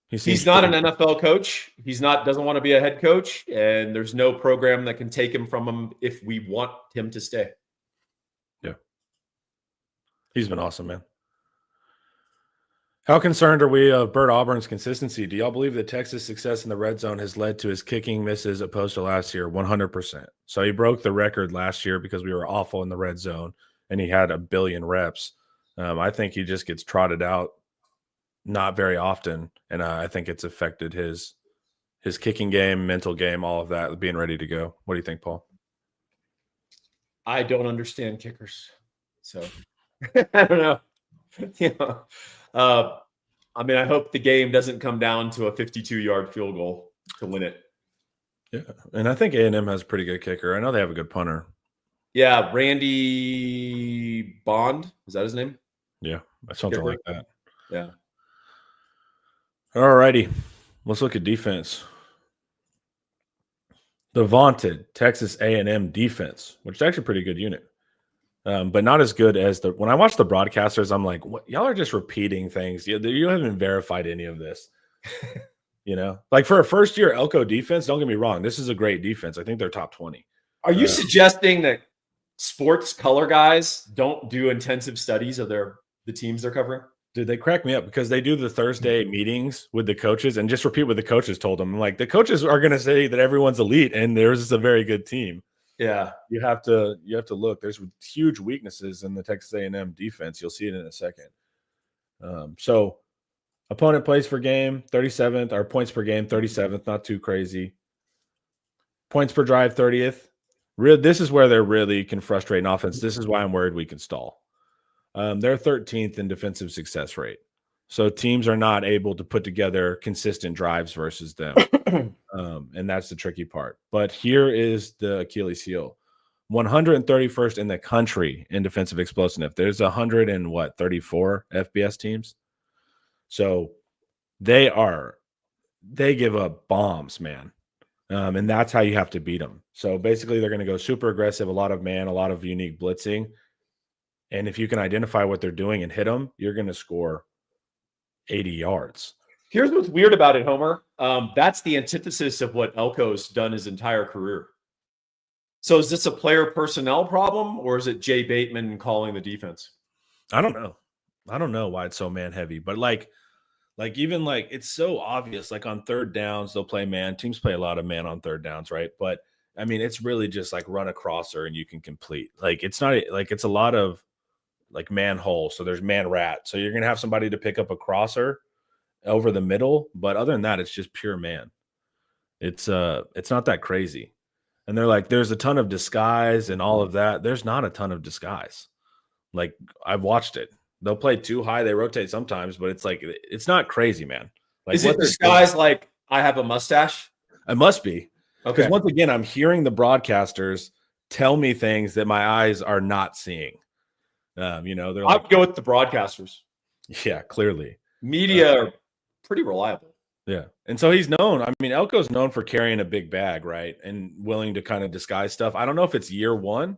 he's not an NFL coach. Doesn't want to be a head coach, and there's no program that can take him from him if we want him to stay. Yeah. He's been awesome, man. How concerned are we of Bert Auburn's consistency? Do y'all believe that Texas' success in the red zone has led to his kicking misses opposed to last year? 100%. So he broke the record last year because we were awful in the red zone, and he had 1 billion reps. I think he just gets trotted out not very often, and I think it's affected his kicking game, mental game, all of that, being ready to go. What do you think, Paul? I don't understand kickers, so I don't know. I mean, I hope the game doesn't come down to a 52-yard field goal to win it. Yeah, and I think A&M has a pretty good kicker. I know they have a good punter. Yeah, Randy Bond. Is that his name? Yeah, something like that. Yeah. All righty. Let's look at defense. The vaunted Texas A&M defense, which is actually a pretty good unit, but not as good as when I watch the broadcasters, I'm like, what? Y'all are just repeating things. You haven't verified any of this. Like for a first-year Elko defense, don't get me wrong. This is a great defense. I think they're top 20. Are you suggesting that sports color guys don't do intensive studies of the teams they're covering? Dude, they crack me up because they do the Thursday meetings with the coaches and just repeat what the coaches told them. Like, the coaches are going to say that everyone's elite and theirs is a very good team. Yeah, you have to look. There's huge weaknesses in the Texas A&M defense. You'll see it in a second. So, opponent plays per game 37th, or points per game 37th. Not too crazy. Points per drive 30th. This is where they're really can frustrate an offense. This is why I'm worried we can stall. They're 13th in defensive success rate. So teams are not able to put together consistent drives versus them. And that's the tricky part. But here is the Achilles heel. 131st in the country in defensive explosiveness. There's 34 FBS teams. So they give up bombs, man. And that's how you have to beat them. So basically they're going to go super aggressive, a lot of man, a lot of unique blitzing. And if you can identify what they're doing and hit them, you're going to score 80 yards. Here's what's weird about it, Homer. That's the antithesis of what Elko's done his entire career. So is this a player personnel problem, or is it Jay Bateman calling the defense? I don't know. I don't know why it's so man heavy, but like even it's so obvious. Like on third downs, they'll play man. Teams play a lot of man on third downs, right? But I mean, it's really just like run a crosser and you can complete. Like it's not like it's a lot of like man hole. So there's man rat. So you're going to have somebody to pick up a crosser over the middle. But other than that, it's just pure man. It's not that crazy. And they're like, there's a ton of disguise and all of that. There's not a ton of disguise. Like I've watched it. They'll play too high. They rotate sometimes, but it's like, it's not crazy, man. Like, is it disguise like I have a mustache? It must be. Okay. Because once again, I'm hearing the broadcasters tell me things that my eyes are not seeing. They're I would go with the broadcasters. Yeah, clearly. Media are pretty reliable. Yeah. And so he's known. I mean, Elko's known for carrying a big bag, right? And willing to kind of disguise stuff. I don't know if it's year one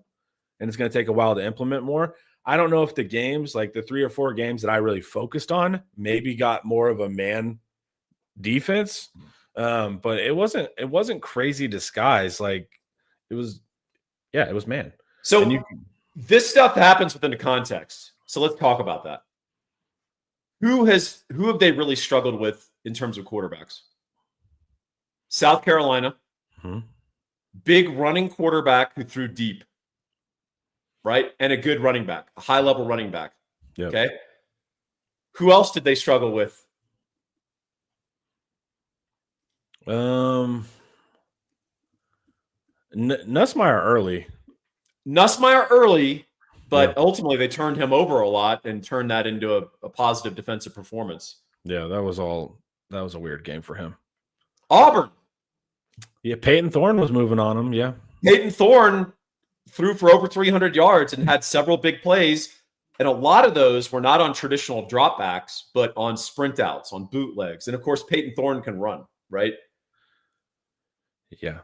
and it's going to take a while to implement more. I don't know if the games, like the 3 or 4 games that I really focused on, maybe got more of a man defense. But it wasn't crazy disguise. Like it was man. So this stuff happens within the context. So let's talk about that. Who have they really struggled with in terms of quarterbacks? South Carolina, big running quarterback who threw deep, right? And a good running back, a high-level running back. Yep. Okay. Who else did they struggle with? Nussmeier early, but ultimately they turned him over a lot and turned that into a positive defensive performance. Yeah, that was a weird game for him. Auburn. Yeah, Peyton Thorne was moving on him, yeah. Peyton Thorne threw for over 300 yards and had several big plays, and a lot of those were not on traditional dropbacks, but on sprint outs, on bootlegs. And, of course, Peyton Thorne can run, right? Yeah.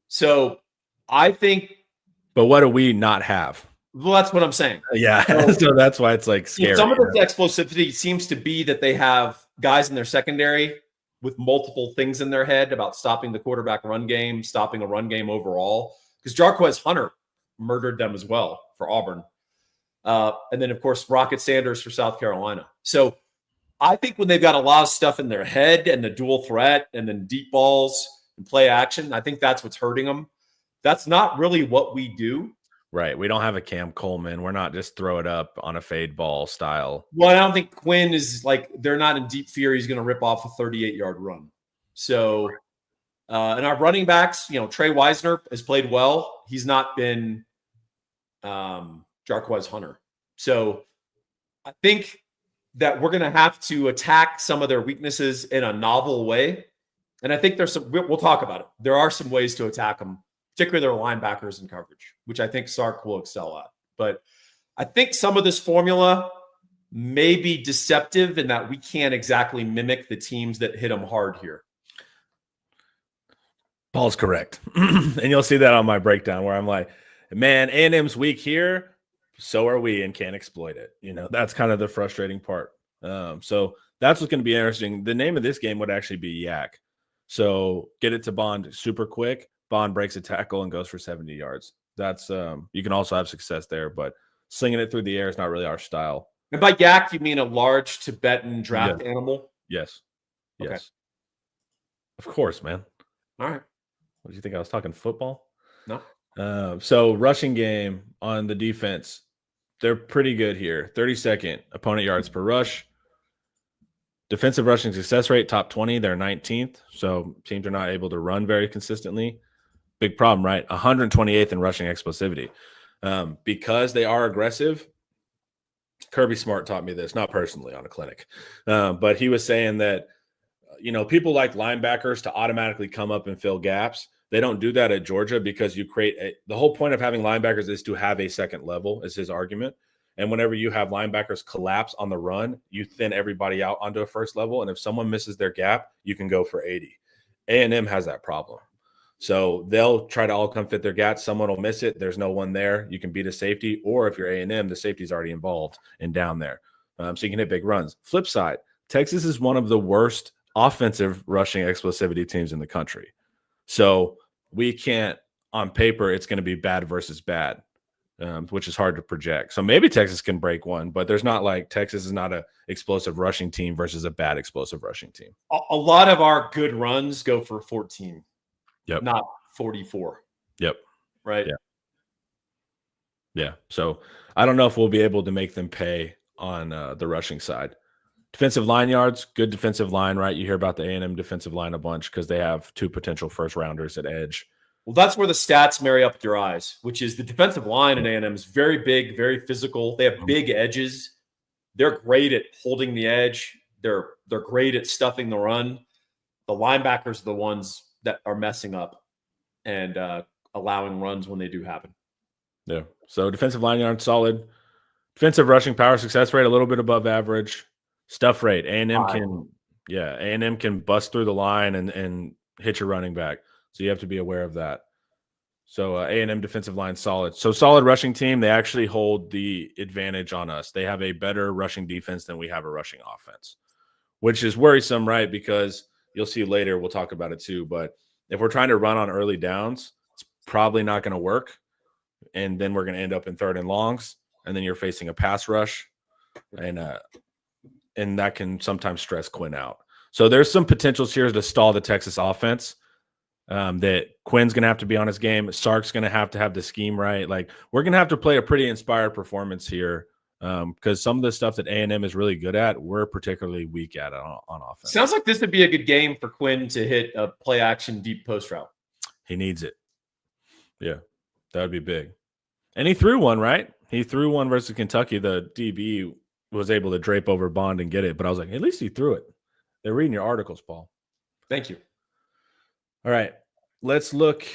So I think – but what do we not have? Well, that's what I'm saying. Yeah, so that's why it's like scary. Some of the explosivity seems to be that they have guys in their secondary with multiple things in their head about stopping the quarterback run game, stopping a run game overall. Because Jarquez Hunter murdered them as well for Auburn. And then, of course, Rocket Sanders for South Carolina. So I think when they've got a lot of stuff in their head and the dual threat and then deep balls and play action, I think that's what's hurting them. That's not really what we do. Right. We don't have a Cam Coleman. We're not just throw it up on a fade ball style. Well, I don't think Quinn is like, they're not in deep fear he's going to rip off a 38-yard run. So, and our running backs, Trey Wisner has played well. He's not been Jarquez Hunter. So I think that we're going to have to attack some of their weaknesses in a novel way. And I think there's some, we'll talk about it. There are some ways to attack them, particularly their linebackers and coverage, which I think Sark will excel at. But I think some of this formula may be deceptive in that we can't exactly mimic the teams that hit them hard here. Paul's correct. And you'll see that on my breakdown where I'm like, man, A&M's weak here, so are we, and can't exploit it. You know, that's kind of the frustrating part. So that's what's going to be interesting. The name of this game would actually be Yak. So get it to Bond super quick. Bond breaks a tackle and goes for 70 yards. That's you can also have success there, but slinging it through the air is not really our style. And by Yak, you mean a large Tibetan draft animal? Yes. Okay. Yes. Of course, man. All right. What do you think? I was talking football? No. So rushing game on the defense, they're pretty good here. 32nd opponent yards per rush. Defensive rushing success rate, top 20. They're 19th. So teams are not able to run very consistently. Big problem, right? 128th in rushing explosivity. Because they are aggressive. Kirby Smart taught me this, not personally on a clinic. But he was saying that, you know, people like linebackers to automatically come up and fill gaps. They don't do that at Georgia because you create the whole point of having linebackers is to have a second level, is his argument. And whenever you have linebackers collapse on the run, you thin everybody out onto a first level. And if someone misses their gap, you can go for 80. A&M has that problem. So they'll try to all come fit their gaps. Someone will miss it. There's no one there. You can beat a safety. Or if you're A&M, the safety's already involved and down there. So you can hit big runs. Flip side, Texas is one of the worst offensive rushing explosivity teams in the country. So we can't, on paper, it's going to be bad versus bad, which is hard to project. So maybe Texas can break one, but there's not like Texas is not an explosive rushing team versus a bad explosive rushing team. A lot of our good runs go for 14. Yep. Not 44. Yep. Right. Yeah. Yeah. So I don't know if we'll be able to make them pay on the rushing side. Defensive line yards, good defensive line, right? You hear about the A&M defensive line a bunch because they have 2 potential first rounders at edge. Well, that's where the stats marry up with your eyes, which is the defensive line in A&M is very big, very physical. They have big edges. They're great at holding the edge. They're great at stuffing the run. The linebackers are the ones that are messing up and allowing runs when they do happen. Yeah. So defensive line yard, solid. Defensive rushing power success rate, a little bit above average. Stuff rate, A&M can bust through the line and hit your running back. So you have to be aware of that. So A&M defensive line, solid. So solid rushing team. They actually hold the advantage on us. They have a better rushing defense than we have a rushing offense, which is worrisome, right? Because you'll see later, we'll talk about it too. But if we're trying to run on early downs, it's probably not going to work. And then we're going to end up in 3rd and longs. And then you're facing a pass rush. And that can sometimes stress Quinn out. So there's some potentials here to stall the Texas offense. That Quinn's going to have to be on his game. Sark's going to have the scheme right. Like, we're going to have to play a pretty inspired performance here because some of the stuff that A&M is really good at, we're particularly weak at on offense. Sounds like this would be a good game for Quinn to hit a play action deep post route. He needs it. Yeah, that would be big. And he threw one, right? He threw one versus Kentucky. The DB was able to drape over Bond and get it, but I was like, at least he threw it. They're reading your articles, Paul. Thank you. All right, let's look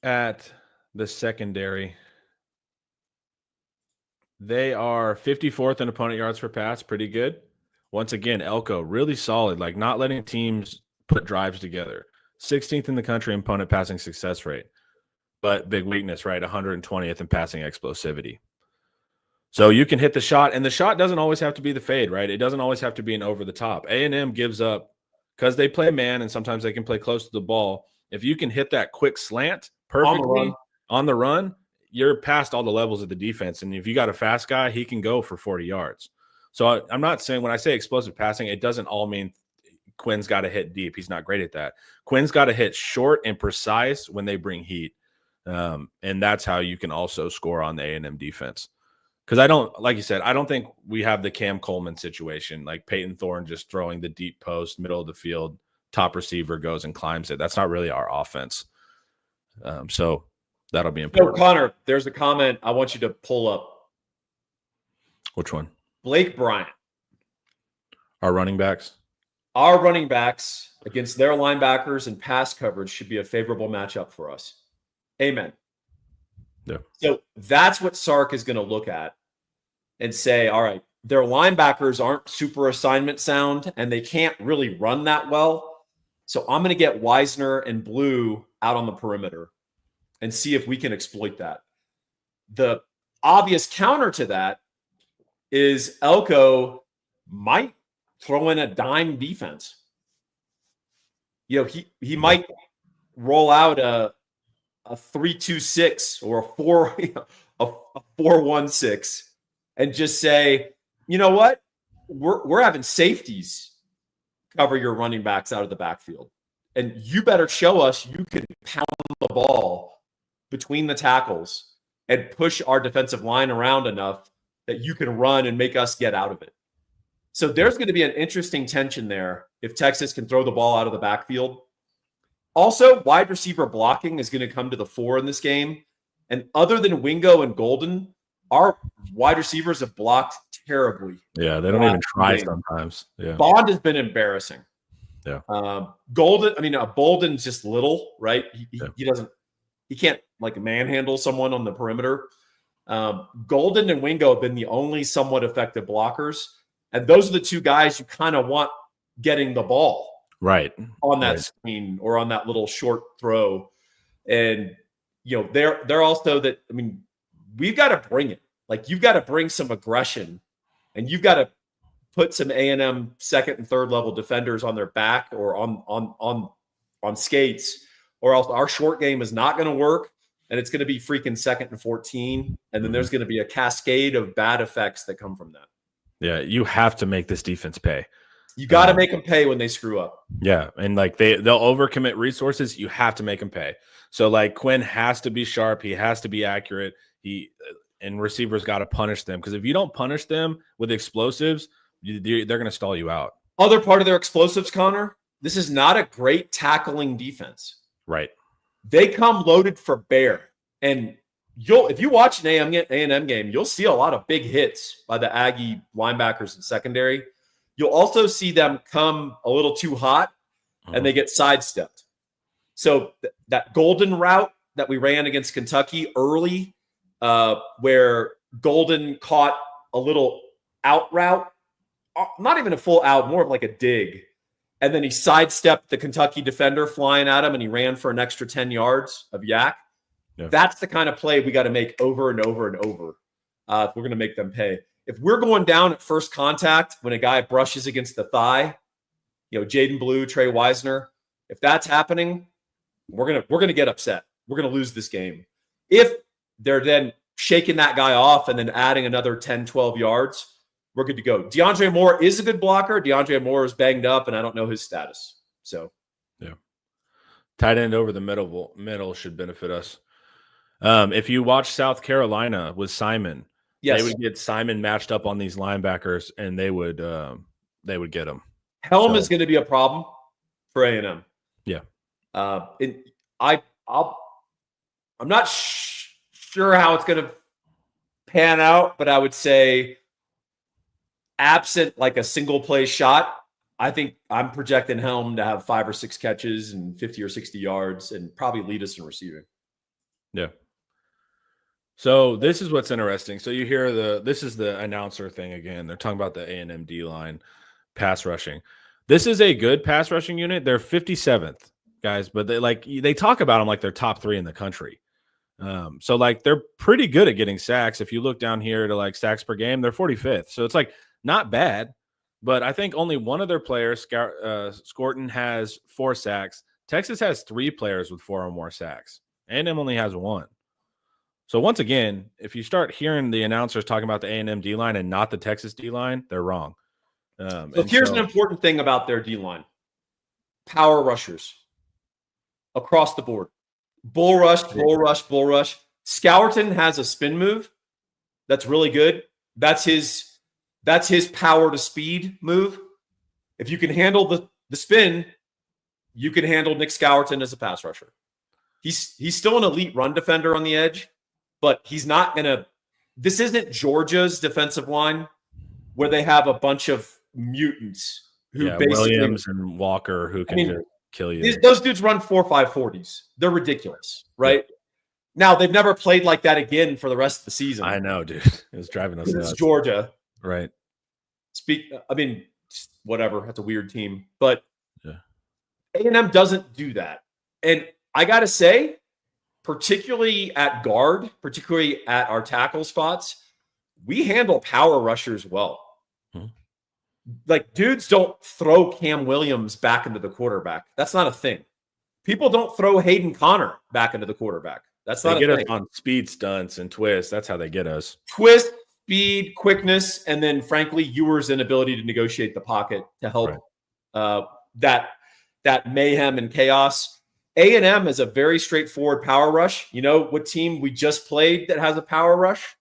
at the secondary. They are 54th in opponent yards per pass, pretty good. Once again, Elko, really solid, like not letting teams put drives together. 16th in the country in opponent passing success rate, but big weakness, right? 120th in passing explosivity. So you can hit the shot, and the shot doesn't always have to be the fade, right? It doesn't always have to be an over the top. A&M gives up because they play man, and sometimes they can play close to the ball. If you can hit that quick slant perfectly on the run, you're past all the levels of the defense. And if you got a fast guy, he can go for 40 yards. So I'm not saying when I say explosive passing, it doesn't all mean Quinn's got to hit deep. He's not great at that. Quinn's got to hit short and precise when they bring heat. And that's how you can also score on the A&M defense. Because I don't, like you said, I don't think we have the Cam Coleman situation, like Peyton Thorne just throwing the deep post, middle of the field, top receiver goes and climbs it. That's not really our offense. So that'll be important. So, Connor, there's a comment I want you to pull up. Which one? Blake Bryant. Our running backs. Our running backs against their linebackers and pass coverage should be a favorable matchup for us. Amen. Yeah. So that's what Sark is going to look at and say, all right, their linebackers aren't super assignment sound and they can't really run that well. So I'm going to get Wisner and Blue out on the perimeter and see if we can exploit that. The obvious counter to that is Elko might throw in a dime defense. You know, he might roll out a 3-2-6 or a 4-1-6 and just say, you know what? We're having safeties cover your running backs out of the backfield. And you better show us you can pound the ball between the tackles and push our defensive line around enough that you can run and make us get out of it. So there's going to be an interesting tension there if Texas can throw the ball out of the backfield. Also, wide receiver blocking is going to come to the fore in this game. And other than Wingo and Golden, our wide receivers have blocked terribly. Yeah, they don't even try sometimes. Yeah. Bond has been embarrassing. Yeah. Bolden's just little, right? Yeah. He can't like manhandle someone on the perimeter. Golden and Wingo have been the only somewhat effective blockers. And those are the two guys you kind of want getting the ball right on that screen or on that little short throw. And, you know, they're also that, I mean, we've got to bring it. Like, you've got to bring some aggression and you've got to put some A&M second and third level defenders on their back or on skates, or else our short game is not going to work. And it's going to be freaking 2nd and 14. And then there's going to be a cascade of bad effects that come from that. Yeah, you have to make this defense pay. You got to make them pay when they screw up. Yeah, and like they'll overcommit resources. You have to make them pay. So like Quinn has to be sharp. He has to be accurate. And receivers got to punish them, because if you don't punish them with explosives, they're going to stall you out. Other part of their explosives, Connor, this is not a great tackling defense. Right. They come loaded for bear. And if you watch an A&M game, you'll see a lot of big hits by the Aggie linebackers and secondary. You'll also see them come a little too hot and they get sidestepped. So that Golden route that we ran against Kentucky early, where Golden caught a little out route, not even a full out, more of like a dig. And then he sidestepped the Kentucky defender flying at him and he ran for an extra 10 yards of yak. Yeah. That's the kind of play we got to make over and over and over if we're going to make them pay. If we're going down at first contact when a guy brushes against the thigh, you know, Jaden Blue, Trey Wisner, if that's happening, we're gonna get upset. We're gonna lose this game. If they're then shaking that guy off and then adding another 10, 12 yards, we're good to go. DeAndre Moore is a good blocker. DeAndre Moore is banged up, and I don't know his status. So, yeah, tight end over the middle should benefit us. If you watch South Carolina with Simon, yes, they would get Simon matched up on these linebackers, and they would get him. Helm is going to be a problem for A&M. Yeah. I'm not sure how it's going to pan out, but I would say, absent like a single play shot, I think I'm projecting Helm to have 5 or 6 catches and 50 or 60 yards and probably lead us in receiving. Yeah. So this is what's interesting. So you hear this is the announcer thing again. They're talking about the A&M D line pass rushing. This is a good pass rushing unit. They're 57th, guys, but they talk about them like they're top 3 in the country. So like they're pretty good at getting sacks. If you look down here to like sacks per game, they're 45th. So it's like not bad, but I think only one of their players, Scorton, has 4 sacks. Texas has 3 players with 4 or more sacks. A&M only has 1. So once again, if you start hearing the announcers talking about the A&M D-line and not the Texas D-line, they're wrong. So here's an important thing about their D-line. Power rushers across the board. Bull rush, bull rush, bull rush. Scourton has a spin move that's really good. That's his power to speed move. If you can handle the spin, you can handle Nick Scourton as a pass rusher. He's still an elite run defender on the edge, but he's not going to – this isn't Georgia's defensive line where they have a bunch of mutants who basically Williams and Walker who can just kill you. Those dudes run 4.5 40s. They're ridiculous, right? Yeah. Now they've never played like that again for the rest of the season. I know, dude. It was driving us nuts. It's Georgia, right? Whatever. That's a weird team, but yeah. A&M doesn't do that. And I got to say, particularly at guard, particularly at our tackle spots, we handle power rushers well. Like, dudes don't throw Cam Williams back into the quarterback. That's not a thing. People don't throw Hayden Connor back into the quarterback. That's not a thing. They get us on speed stunts and twists. That's how they get us. Twist, speed, quickness, and then, frankly, Ewer's inability to negotiate the pocket to help that mayhem and chaos. A&M is a very straightforward power rush. You know what team we just played that has a power rush?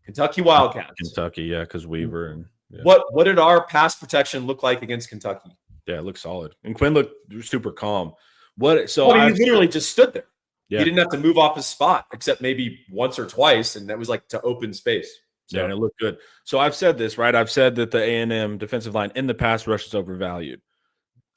Kentucky Wildcats. Kentucky, yeah, because Weaver and yeah. What did our pass protection look like against Kentucky? Yeah, it looked solid. And Quinn looked super calm. He literally just stood there. Yeah. He didn't have to move off his spot except maybe once or twice, and that was like to open space. So. Yeah, and it looked good. So I've said this, right? I've said that the A&M defensive line in the pass rush is overvalued.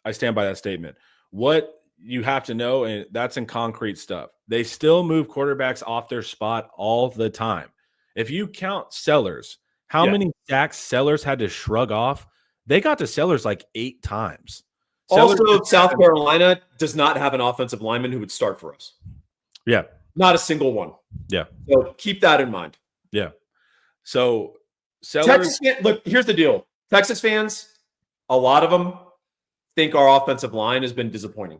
I stand by that statement. What you have to know, and that's in concrete stuff, they still move quarterbacks off their spot all the time. If you count Sellers, how many sacks Sellers had to shrug off? They got to Sellers like 8 times. Also, South Carolina does not have an offensive lineman who would start for us. Yeah. Not a single one. Yeah. So keep that in mind. Yeah. So Sellers. Look, here's the deal. Texas fans, a lot of them think our offensive line has been disappointing.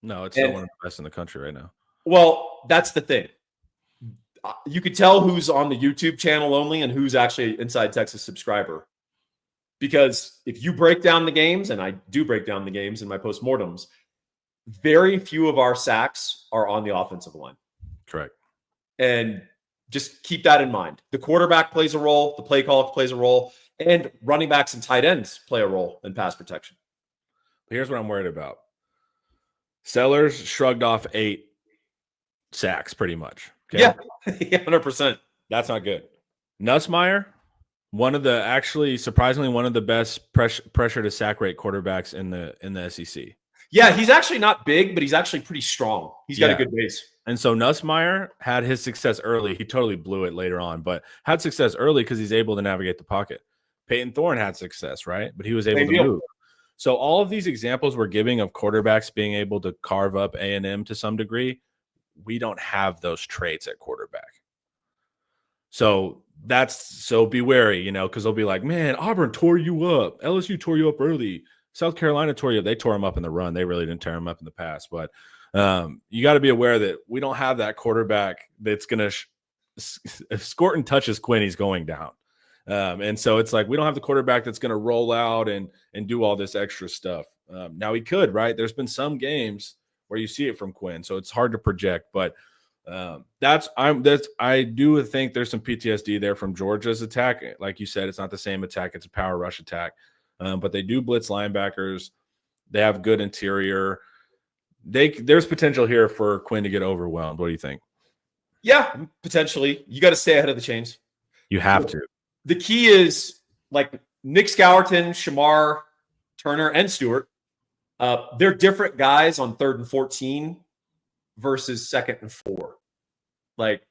No, it's still one of the best in the country right now. Well, that's the thing. You could tell who's on the YouTube channel only and who's actually Inside Texas subscriber. Because if you break down the games, and I do break down the games in my postmortems, very few of our sacks are on the offensive line. Correct. And just keep that in mind. The quarterback plays a role, the play call plays a role, and running backs and tight ends play a role in pass protection. Here's what I'm worried about. Sellers shrugged off 8 sacks pretty much. Okay? Yeah, 100%. That's not good. Nussmeier, surprisingly one of the best pressure to sack rate quarterbacks in the SEC. Yeah, he's actually not big, but he's actually pretty strong. He's got a good base. And so Nussmeier had his success early. He totally blew it later on, but had success early because he's able to navigate the pocket. Peyton Thorne had success, right? But he was able to move. So all of these examples we're giving of quarterbacks being able to carve up A&M to some degree, we don't have those traits at quarterback. So be wary, because they'll be like, man, Auburn tore you up. LSU tore you up early. South Carolina tore you up. They tore him up in the run. They really didn't tear him up in the pass. But you got to be aware that we don't have that quarterback that's going to if Scorton touches Quinn, he's going down. And so it's like we don't have the quarterback that's going to roll out and do all this extra stuff. Now he could, right? There's been some games where you see it from Quinn, so it's hard to project. But I do think there's some PTSD there from Georgia's attack. Like you said, it's not the same attack; it's a power rush attack. But they do blitz linebackers. They have good interior. There's potential here for Quinn to get overwhelmed. What do you think? Yeah, potentially. You got to stay ahead of the chains. You have to. The key is like Nick Scourton, Shamar, Turner, and Stewart. They're different guys on 3rd and 14 versus 2nd and 4. Like,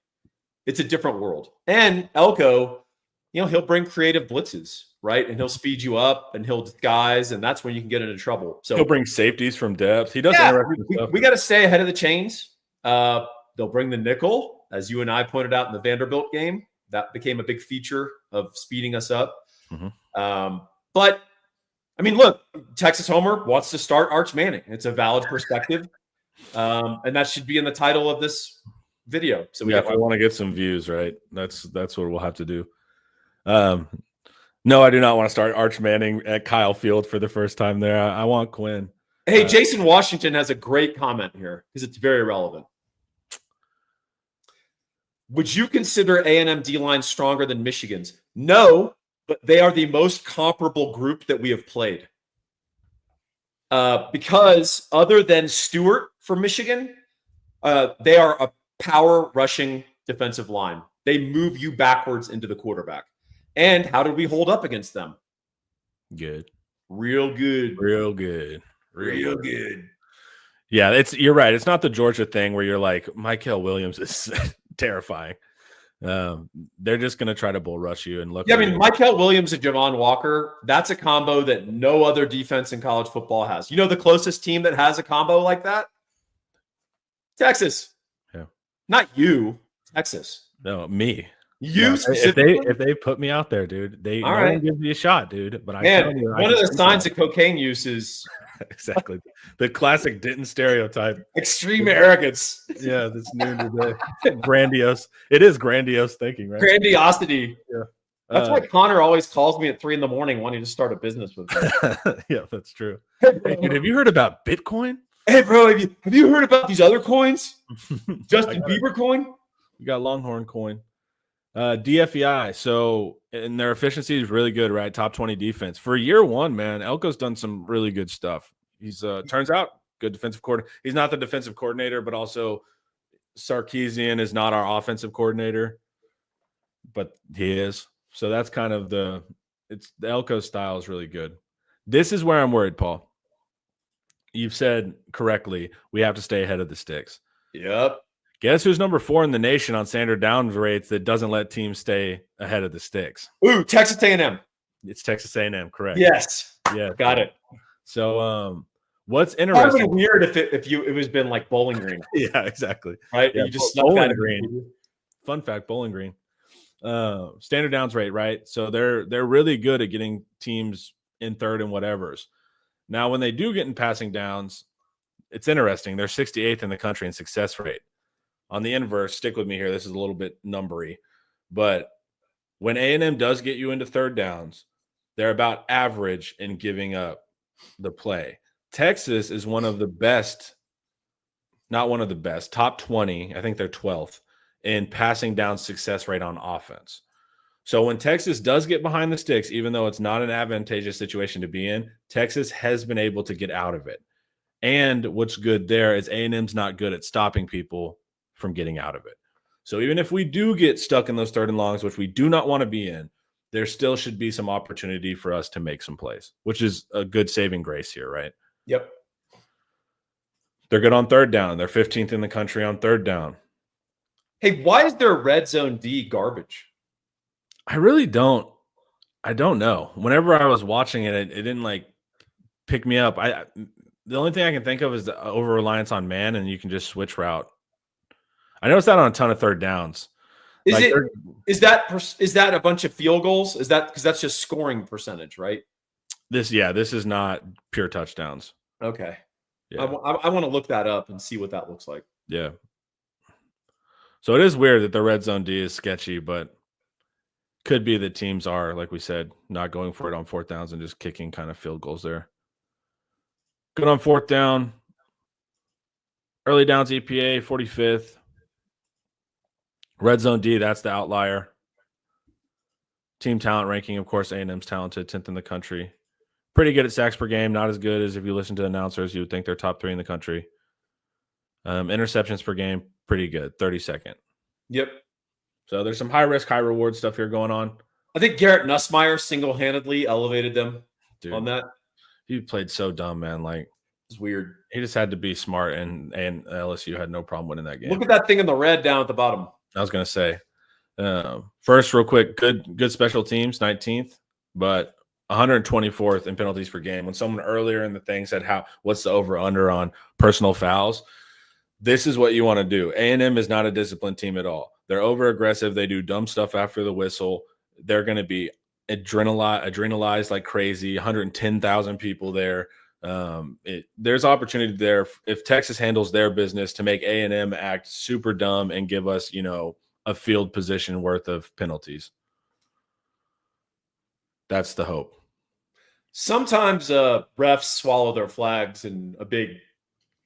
it's a different world. And Elko, he'll bring creative blitzes, right? And he'll speed you up and he'll disguise, and that's when you can get into trouble. So he'll bring safeties from depth. He does. We got to stay ahead of the chains. They'll bring the nickel, as you and I pointed out in the Vanderbilt game. That became a big feature of speeding us up. Mm-hmm. But look, Texas Homer wants to start Arch Manning. It's a valid perspective. And that should be in the title of this video. So if we want to get some views, right? That's what we'll have to do. No, I do not want to start Arch Manning at Kyle Field for the first time there. I want Quinn. Hey, Jason Washington has a great comment here because it's very relevant. Would you consider A&M D-line stronger than Michigan's? No, but they are the most comparable group that we have played. Because other than Stewart for Michigan, they are a power rushing defensive line. They move you backwards into the quarterback. And how did we hold up against them? Good. Real good. Real good. Real good. Yeah, you're right. It's not the Georgia thing where you're like, Michael Williams is terrifying. They're just going to try to bull rush you and look. Yeah, I mean, Michael Williams and Javon Walker, that's a combo that no other defense in college football has. You know the closest team that has a combo like that? Texas. Yeah. Not you, Texas. No, me. You no, specifically? if they put me out there, dude, All right. one gives me a shot, dude. But one of the signs of cocaine use is exactly the classic Denton stereotype. Extreme arrogance. Yeah, that's new today. Grandiose. It is grandiose thinking, right? Grandiosity. Yeah. That's why Connor always calls me at 3 a.m. wanting to start a business with me. Yeah, that's true. Hey, dude, have you heard about Bitcoin? Hey, bro, have you heard about these other coins? Justin Bieber coin? We got Longhorn coin. DFEI. So, and their efficiency is really good, right? Top 20 defense. For year one, man, Elko's done some really good stuff. He's, turns out, good defensive coordinator. He's not the defensive coordinator, but also Sarkisian is not our offensive coordinator, but he is. So that's kind of the Elko style is really good. This is where I'm worried, Paul. You've said correctly, we have to stay ahead of the sticks. Yep. Guess who's number 4 in the nation on standard downs rates that doesn't let teams stay ahead of the sticks? Ooh, Texas A&M. It's Texas A&M, correct? Yes. Yeah, got it. So, what's That would interesting? have been weird if it was been like Bowling Green. Yeah, exactly. Right? Yeah, You just snuck that in. Fun fact: Bowling Green, standard downs rate, right? So they're really good at getting teams in third and whatevers. Now, when they do get in passing downs, it's interesting. They're 68th in the country in success rate. On the inverse, stick with me here. This is a little bit numbery, but when A&M does get you into third downs, they're about average in giving up the play. Texas is one of the best, not one of the best, top 20. I think they're 12th in passing down success rate on offense. So when Texas does get behind the sticks, even though it's not an advantageous situation to be in, Texas has been able to get out of it. And what's good there is A&M's not good at stopping people from getting out of it. So even if we do get stuck in those third and longs, which we do not want to be in, there still should be some opportunity for us to make some plays, which is a good saving grace here, right? Yep. They're good on third down. They're 15th in the country on third down. Hey, why is their red zone D garbage? I really don't. I don't know. Whenever I was watching it, it didn't like pick me up. The only thing I can think of is the over reliance on man, and you can just switch route. I noticed that on a ton of third downs. Is that a bunch of field goals? Is that because that's just scoring percentage, right? This is not pure touchdowns. Okay. Yeah. I want to look that up and see what that looks like. Yeah. So it is weird that the red zone D is sketchy, but could be that teams are, like we said, not going for it on fourth downs and just kicking kind of field goals there. Good on fourth down. Early downs EPA, 45th. Red zone D, that's the outlier. Team talent ranking, of course, A&M's talented, 10th in the country. Pretty good at sacks per game, not as good as if you listen to announcers, you would think they're top 3 in the country. Interceptions per game, pretty good, 32nd. Yep. So there's some high risk, high reward stuff here going on. I think Garrett Nussmeier single-handedly elevated them on that. He played so dumb, man. Like, it's weird. He just had to be smart, and LSU had no problem winning that game. Look at that thing in the red down at the bottom. I was going to say, first, real quick, good special teams, 19th, but 124th in penalties per game. When someone earlier in the thing said, what's the over-under on personal fouls? This is what you want to do. A&M is not a disciplined team at all. They're over-aggressive. They do dumb stuff after the whistle. They're going to be adrenalized like crazy, 110,000 people there. There's opportunity there if Texas handles their business to make A&M act super dumb and give us, a field position worth of penalties. That's the hope. Sometimes refs swallow their flags in a big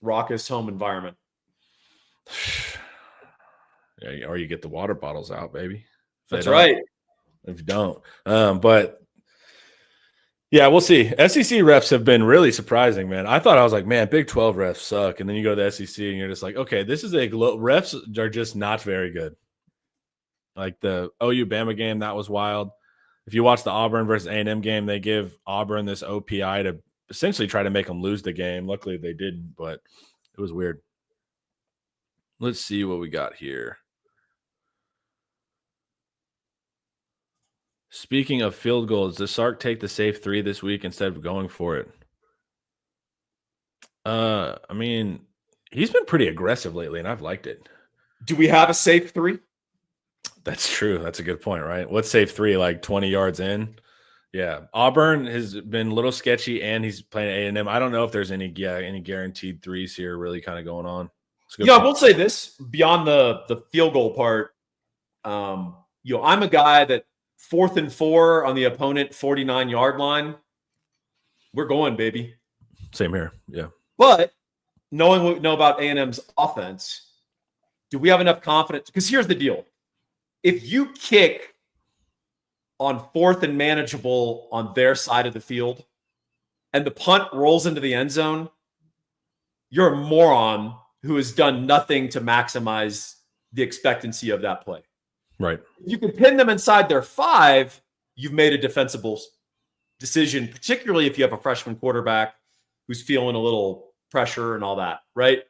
raucous home environment. Yeah, or you get the water bottles out, baby. That's right. If you don't. But yeah, we'll see. SEC refs have been really surprising, man. I was like, man, Big 12 refs suck. And then you go to the SEC and you're just like, okay, this is refs are just not very good. Like the OU Bama game, that was wild. if you watch the Auburn versus A&M game, they give Auburn this OPI to essentially try to make them lose the game. Luckily, they didn't, but it was weird. Let's see what we got here. Speaking of field goals, does Sark take the safe 3 this week instead of going for it? I mean, he's been pretty aggressive lately, and I've liked it. Do we have a safe 3? That's true. That's a good point, right? What's safe 3, like 20 yards in? Yeah. Auburn has been a little sketchy, and he's playing A&M. I don't know if there's any guaranteed 3s here really kind of going on. I will say this, beyond the field goal part, I'm a guy that 4th and 4 on the opponent 49-yard line, we're going, baby. Same here. Yeah. But knowing what we know about A&M's offense, do we have enough confidence? Because here's the deal. If you kick on 4th and manageable on their side of the field and the punt rolls into the end zone, you're a moron who has done nothing to maximize the expectancy of that play. Right. If you can pin them inside their 5, you've made a defensible decision, particularly if you have a freshman quarterback who's feeling a little pressure and all that, right?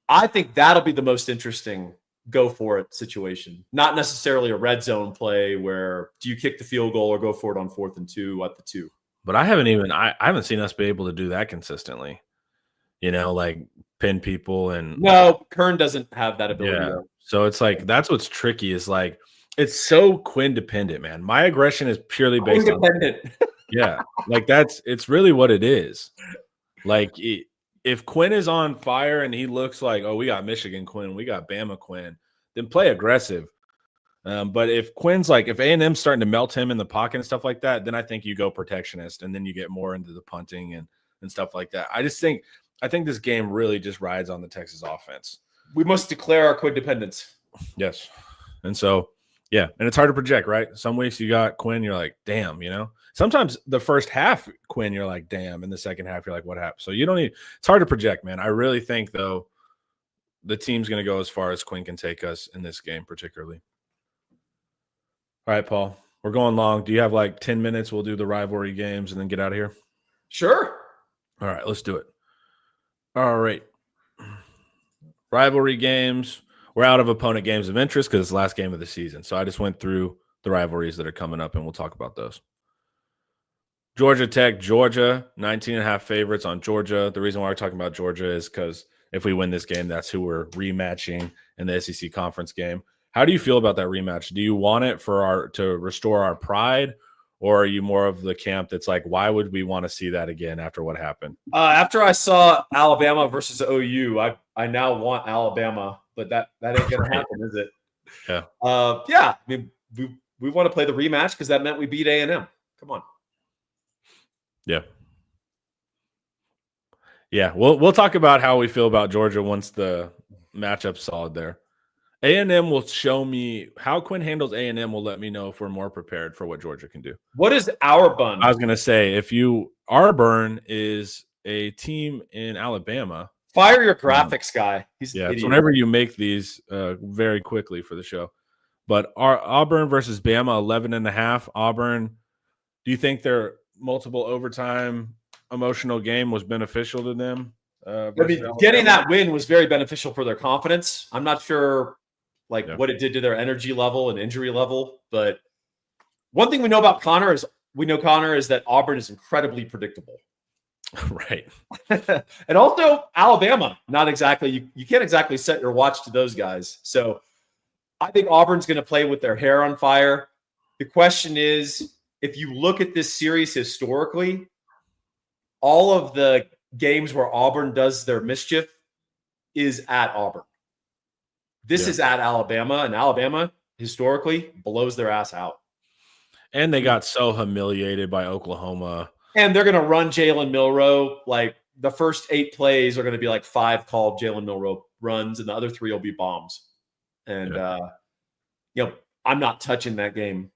I think that'll be the most interesting go for it situation. Not necessarily a red zone play where do you kick the field goal or go for it on 4th and 2 at the 2. But I haven't seen us be able to do that consistently. Like pin people and no, Kern doesn't have that ability. Yeah. So it's like that's what's tricky is like it's so Quinn dependent, man. My aggression is purely based on yeah. Like it's really what it is. Like if Quinn is on fire and he looks like, oh, we got Michigan Quinn, we got Bama Quinn, then play aggressive. But if Quinn's like, if A&M's starting to melt him in the pocket and stuff like that, then I think you go protectionist and then you get more into the punting and stuff like that. I think this game really just rides on the Texas offense. We must declare our Quinn dependence. Yes. And so, yeah. And it's hard to project, right? Some weeks you got Quinn, you're like, damn, Sometimes the first half, Quinn, you're like, damn. In the second half, you're like, what happened? So it's hard to project, man. I really think, though, the team's going to go as far as Quinn can take us in this game, particularly. All right, Paul, we're going long. Do you have like 10 minutes? We'll do the rivalry games and then get out of here. Sure. All right, let's do it. All right. Rivalry games. We're out of opponent games of interest because it's the last game of the season. So I just went through the rivalries that are coming up, and we'll talk about those. Georgia Tech, Georgia, 19.5 favorites on Georgia. The reason why we're talking about Georgia is because if we win this game, that's who we're rematching in the SEC conference game. How do you feel about that rematch? Do you want it to restore our pride, or are you more of the camp that's like, why would we want to see that again after what happened? After I saw Alabama versus OU, I now want Alabama, but that ain't gonna happen, is it? Yeah. I mean, we want to play the rematch because that meant we beat A&M. Come on. Yeah. Yeah, we'll talk about how we feel about Georgia once the matchup's solid there. A&M will show me how Quinn handles A&M will let me know if we're more prepared for what Georgia can do. What is our bun? I was going to say, Auburn is a team in Alabama. Fire your graphics guy. He's an idiot. So whenever you make these very quickly for the show. But Auburn versus Bama, 11.5. Auburn, do you think their multiple overtime emotional game was beneficial to them? Getting that win was very beneficial for their confidence. I'm not sure what it did to their energy level and injury level. But one thing we know about Connor is that Auburn is incredibly predictable. Right. And also Alabama, not exactly. You can't exactly set your watch to those guys. So I think Auburn's going to play with their hair on fire. The question is, if you look at this series historically, all of the games where Auburn does their mischief is at Auburn. This is at Alabama, and Alabama historically blows their ass out. And they got so humiliated by Oklahoma. And they're going to run Jalen Milroe. Like the first 8 plays are going to be like 5 called Jalen Milroe runs, and the other 3 will be bombs. And I'm not touching that game.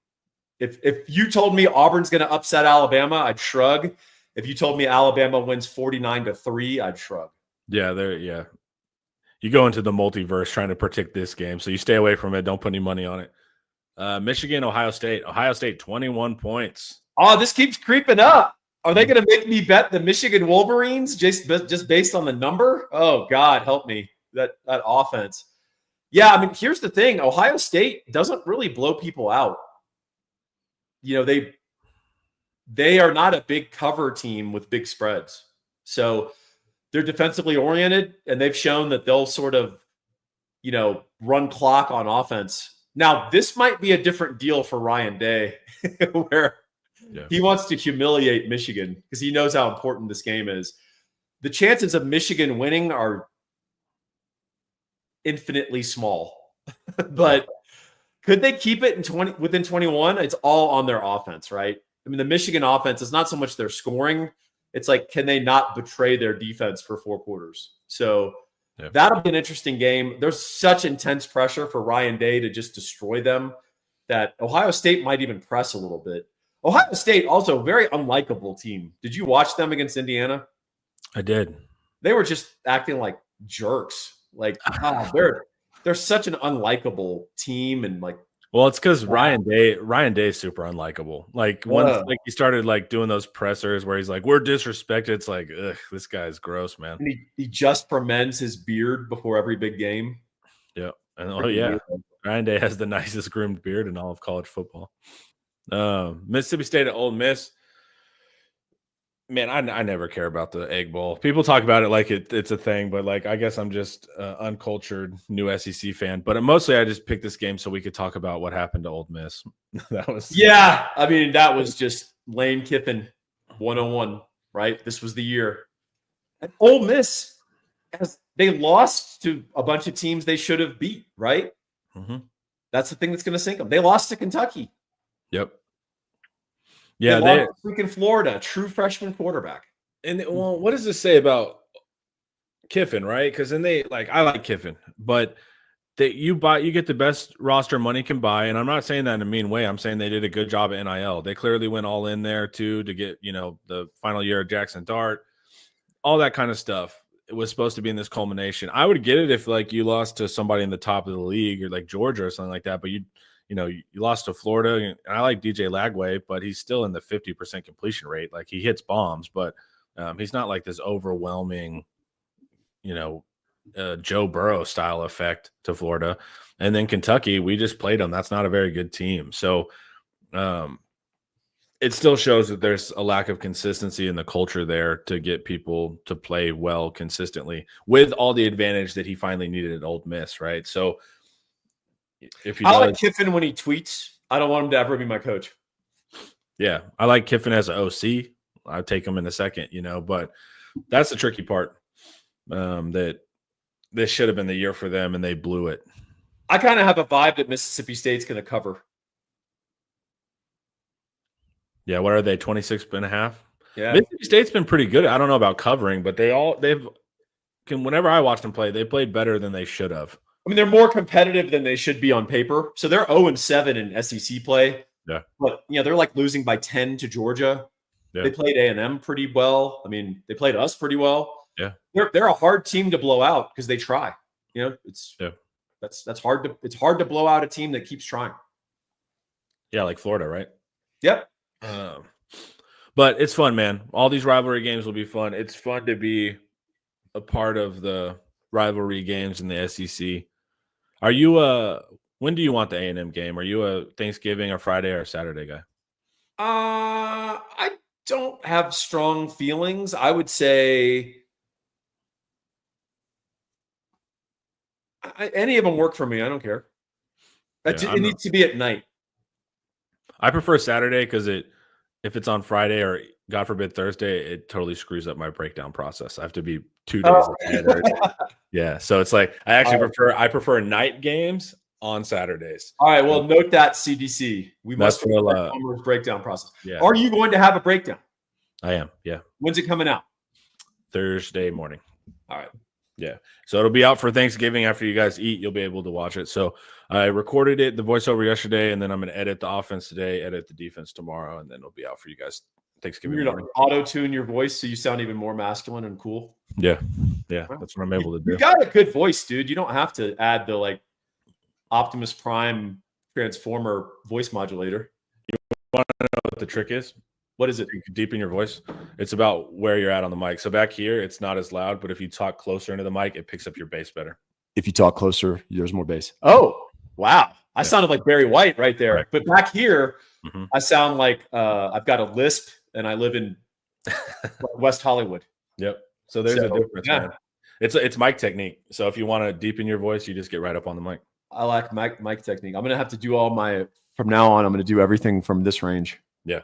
If you told me Auburn's going to upset Alabama, I'd shrug. If you told me Alabama wins 49-3, I'd shrug. Yeah. You go into the multiverse trying to predict this game, so you stay away from it. Don't put any money on it. Michigan, Ohio State. Ohio State, 21 points. Oh, this keeps creeping up. Are they going to make me bet the Michigan Wolverines just based on the number? Oh, God, help me. That offense. Yeah, I mean, here's the thing. Ohio State doesn't really blow people out. You know, they are not a big cover team with big spreads. So they're defensively oriented, and they've shown that they'll sort of, you know, run clock on offense. Now, this might be a different deal for Ryan Day, where he wants to humiliate Michigan because he knows how important this game is. The chances of Michigan winning are infinitely small, but could they keep it within 21? It's all on their offense, right? I mean, the Michigan offense is not so much their scoring. It's like, can they not betray their defense for 4 quarters? So that'll be an interesting game. There's such intense pressure for Ryan Day to just destroy them that Ohio State might even press a little bit. Ohio State also very unlikable team. Did you watch them against Indiana? I did. They were just acting like jerks. Like, they're such an unlikable team, and like, well, it's because Ryan Day is super unlikable. Like once he started like doing those pressers where he's like, "We're disrespected." It's like, ugh, this guy's gross, man. And he just ferments his beard before every big game. Yeah, and Ryan Day has the nicest groomed beard in all of college football. Mississippi State at Ole Miss. Man, I never care about the Egg Bowl. People talk about it like it's a thing, but like I guess I'm just uncultured new SEC fan. But mostly I just picked this game so we could talk about what happened to Ole Miss. I mean, that was just Lane Kiffin 101, right? This was the year. And Ole Miss, they lost to a bunch of teams they should have beat, right? Mm-hmm. That's the thing that's going to sink them. They lost to Kentucky. Yep. Yeah, they lost to freaking Florida, true freshman quarterback. And well, what does this say about Kiffin, right? Because then I like Kiffin, but you get the best roster money can buy, and I'm not saying that in a mean way. I'm saying they did a good job at NIL. They clearly went all in there too to get the final year of Jackson Dart, all that kind of stuff. It was supposed to be in this culmination. I would get it if like you lost to somebody in the top of the league or like Georgia or something like that, but you lost to Florida, and I like DJ Lagway, but he's still in the 50% completion rate. Like he hits bombs, but he's not like this overwhelming, Joe Burrow style effect to Florida. And then Kentucky, we just played them. That's not a very good team. So it still shows that there's a lack of consistency in the culture there to get people to play well consistently with all the advantage that he finally needed at Ole Miss, right? So I like Kiffin when he tweets. I don't want him to ever be my coach. Yeah, I like Kiffin as an OC. I'll take him in a second, but that's the tricky part. That this should have been the year for them, and they blew it. I kind of have a vibe that Mississippi State's going to cover. Yeah, what are they, 26.5? Yeah. Mississippi State's been pretty good. I don't know about covering, but whenever I watched them play, they played better than they should have. I mean, they're more competitive than they should be on paper. So they're 0-7 in SEC play. Yeah. But, they're like losing by 10 to Georgia. Yeah. They played A&M pretty well. I mean, they played us pretty well. Yeah. They're a hard team to blow out because they try. That's hard to – it's hard to blow out a team that keeps trying. Yeah, like Florida, right? Yep. But it's fun, man. All these rivalry games will be fun. It's fun to be a part of the rivalry games in the SEC. Are you when do you want the A&M game? Are you a Thanksgiving or Friday or Saturday guy? I don't have strong feelings. I would say any of them work for me. I don't care. It needs to be at night. I prefer Saturday because if it's on Friday or God forbid Thursday, it totally screws up my breakdown process. I have to be 2 days ahead. Yeah, so it's like I prefer night games on Saturdays. All right, well, note that CDC. We must breakdown process. Yeah. Are you going to have a breakdown? I am. Yeah. When's it coming out? Thursday morning. All right. Yeah. So it'll be out for Thanksgiving after you guys eat. You'll be able to watch it. So I recorded the voiceover yesterday, and then I'm going to edit the offense today, edit the defense tomorrow, and then it'll be out for you guys Thanksgiving morning. You're going to auto-tune your voice so you sound even more masculine and cool? Yeah. Yeah. That's what I'm able to do. You got a good voice, dude. You don't have to add the Optimus Prime transformer voice modulator. Want to know what the trick is? What is it? You can deepen your voice. It's about where you're at on the mic. So back here, it's not as loud, but if you talk closer into the mic, it picks up your bass better. If you talk closer, there's more bass. Oh, wow. I sounded like Barry White right there. Right. But back here, I sound like I've got a lisp and I live in West Hollywood. Yep. So there's a difference, man. It's mic technique. So if you want to deepen your voice, you just get right up on the mic. I like mic technique. I'm going to have to do from now on, I'm going to do everything from this range. Yeah.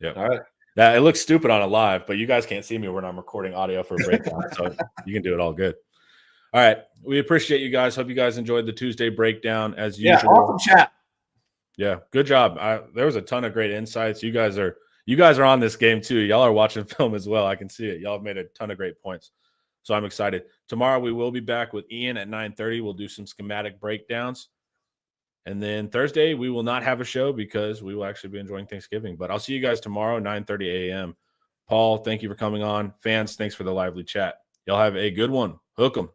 Yeah. All right. It looks stupid on a live, but you guys can't see me when I'm recording audio for a breakdown. So you can do it all good. All right. We appreciate you guys. Hope you guys enjoyed the Tuesday breakdown as usual. Yeah, awesome chat. Yeah, good job. There was a ton of great insights. You guys are on this game too. Y'all are watching film as well. I can see it. Y'all have made a ton of great points. So I'm excited. Tomorrow we will be back with Ian at 9:30. We'll do some schematic breakdowns. And then Thursday, we will not have a show because we will actually be enjoying Thanksgiving. But I'll see you guys tomorrow, 9:30 a.m. Paul, thank you for coming on. Fans, thanks for the lively chat. Y'all have a good one. Hook 'em.